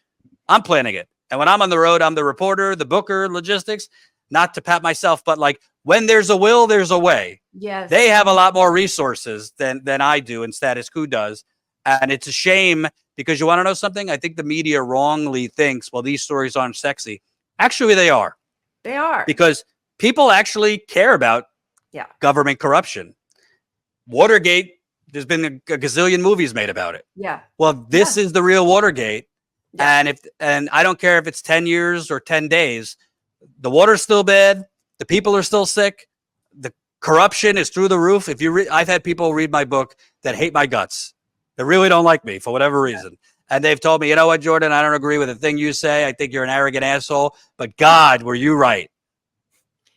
I'm planning it. And when I'm on the road, I'm the reporter, the booker, logistics, not to pat myself, but like, when there's a will, there's a way. Yes. They have a lot more resources than I do, and Status Quo does. And it's a shame, because you want to know something? I think the media wrongly thinks, well, these stories aren't sexy. Actually, they are. They are. Because people actually care about government corruption. Watergate, there's been a gazillion movies made about it. Yeah. Well, this is the real Watergate. Yeah. And I don't care if it's 10 years or 10 days. The water's still bad. The people are still sick. The corruption is through the roof. If you I've had people read my book that hate my guts. They really don't like me for whatever reason. And they've told me, you know what, Jordan, I don't agree with a thing you say. I think you're an arrogant asshole, but God, were you right?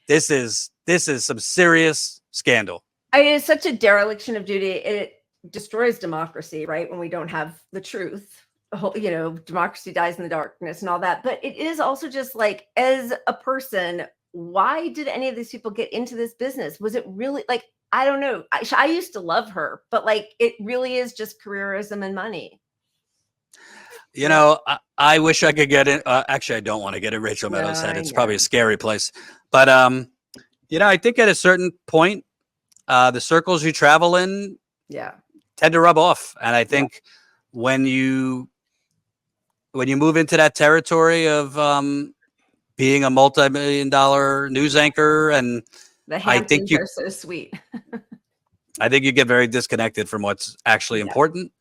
This is some serious scandal. I mean, it's such a dereliction of duty. It destroys democracy, right? When we don't have the truth, you know, democracy dies in the darkness and all that. But it is also just like, as a person, why did any of these people get into this business? Was it really like, I don't know. I used to love her, but like, it really is just careerism and money. You know, I wish I could get in. Actually, I don't want to get in Rachel Maddow's head. It's probably a scary place. But, you know, I think at a certain point, the circles you travel in tend to rub off. And I think when you move into that territory of being a multi-million-dollar news anchor, and the Hamptons are so sweet. I think you get very disconnected from what's actually important.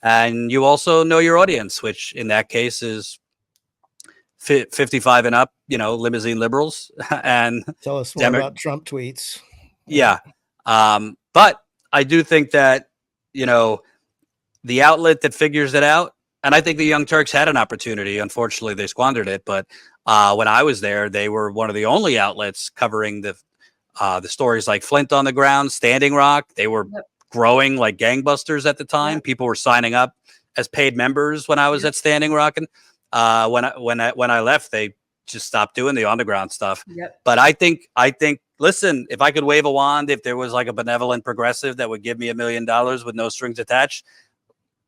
And you also know your audience, which in that case is 55 and up, you know, limousine liberals. And tell us more about Trump tweets. Yeah. But I do think that, you know, the outlet that figures it out, and I think the Young Turks had an opportunity. Unfortunately, they squandered it. But when I was there, they were one of the only outlets covering the The stories like Flint on the ground, Standing Rock, they were growing like gangbusters at the time. People were signing up as paid members when I was at Standing Rock, and when I left, they just stopped doing the underground stuff. But I think, listen, if I could wave a wand, if there was like a benevolent progressive that would give me $1 million with no strings attached,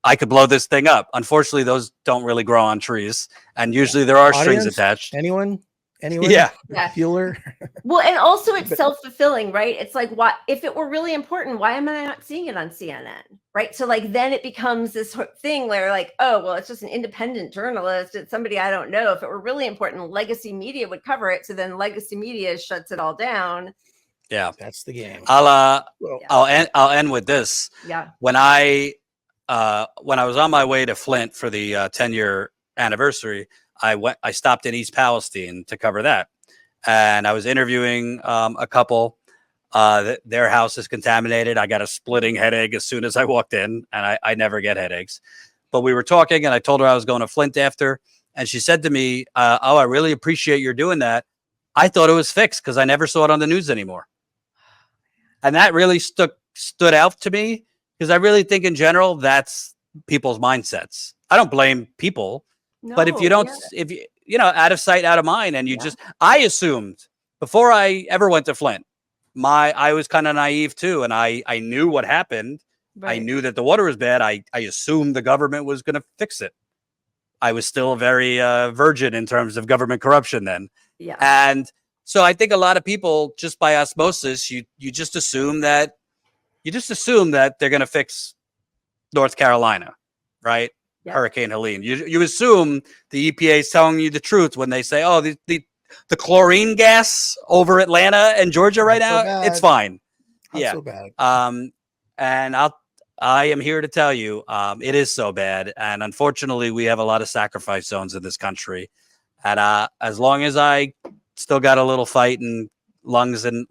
I could blow this thing up. Unfortunately, those don't really grow on trees, and usually there are strings attached. Anyone? Yeah. Bueller. Well, and also it's self-fulfilling, right? It's like, why, if it were really important, why am I not seeing it on CNN? Right. So like, then it becomes this thing where like, oh, well, it's just an independent journalist. It's somebody I don't know. If it were really important, legacy media would cover it. So then legacy media shuts it all down. Yeah. That's the game. I'll end with this. Yeah. When I was on my way to Flint for the 10-year anniversary, I stopped in East Palestine to cover that. And I was interviewing a couple. Their house is contaminated. I got a splitting headache as soon as I walked in, and I never get headaches. But we were talking, and I told her I was going to Flint after. And she said to me, oh, I really appreciate you're doing that. I thought it was fixed because I never saw it on the news anymore. And that really stood out to me, because I really think in general, that's people's mindsets. I don't blame people. No, but if you don't, if you know, out of sight, out of mind, and you just, I assumed before I ever went to Flint, I was kind of naive too. And I knew what happened. Right. I knew that the water was bad. I assumed the government was going to fix it. I was still very virgin in terms of government corruption then. Yeah. And so I think a lot of people, just by osmosis, you just assume that they're going to fix North Carolina, right? Yep. Hurricane Helene. You assume the EPA is telling you the truth when they say, oh, the chlorine gas over Atlanta and Georgia right now, it's fine. Not so bad. And I am here to tell you, it is so bad. And unfortunately, we have a lot of sacrifice zones in this country. And as long as I still got a little fight and lungs in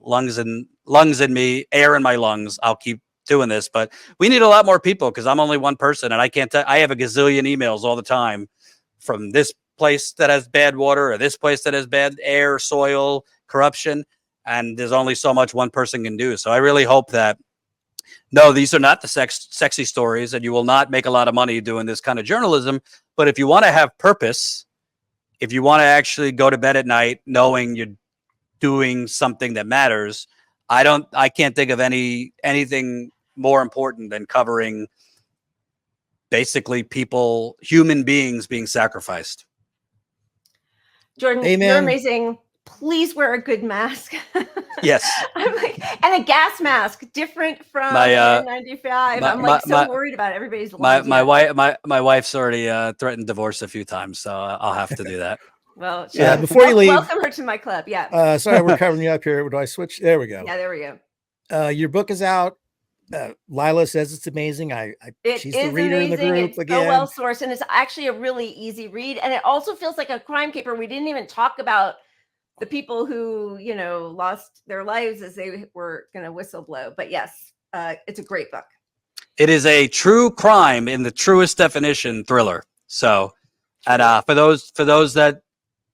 me, air in my lungs, I'll keep doing this. But we need a lot more people, because I'm only one person, and I can't I have a gazillion emails all the time from this place that has bad water or this place that has bad air, soil, corruption, and there's only so much one person can do. So I really hope that, no, these are not the sexy stories, and you will not make a lot of money doing this kind of journalism. But if you want to have purpose, if you want to actually go to bed at night knowing you're doing something that matters, I can't think of anything more important than covering basically people, human beings being sacrificed. Jordan, Amen. You're amazing. Please wear a good mask. Yes. I'm like, and a gas mask, different from N95. I'm like so worried about everybody's lungs. My wife's already threatened divorce a few times, so I'll have to do that. Well, before you leave, welcome her to my club. Yeah. Sorry, we're covering you up here. Do I switch? There we go. Yeah, there we go. Your book is out. Lila says it's amazing. She's the reader amazing. in the group it's again. So well sourced, and it's actually a really easy read. And it also feels like a crime caper. We didn't even talk about the people who, lost their lives as they were going to whistleblow. But yes, it's a great book. It is a true crime in the truest definition thriller. So, and for those that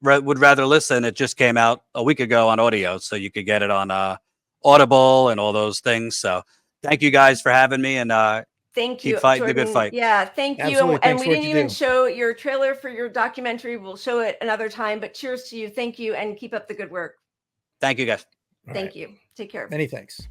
would rather listen, it just came out a week ago on audio, so you could get it on Audible and all those things. So thank you guys for having me, and thank you. Keep fighting Jordan. the good fight. Yeah, thank Absolutely. you. And we didn't even show your trailer for your documentary. We'll show it another time, but cheers to you. Thank you, and keep up the good work. Thank you, guys. Thank you. Take care. Many thanks.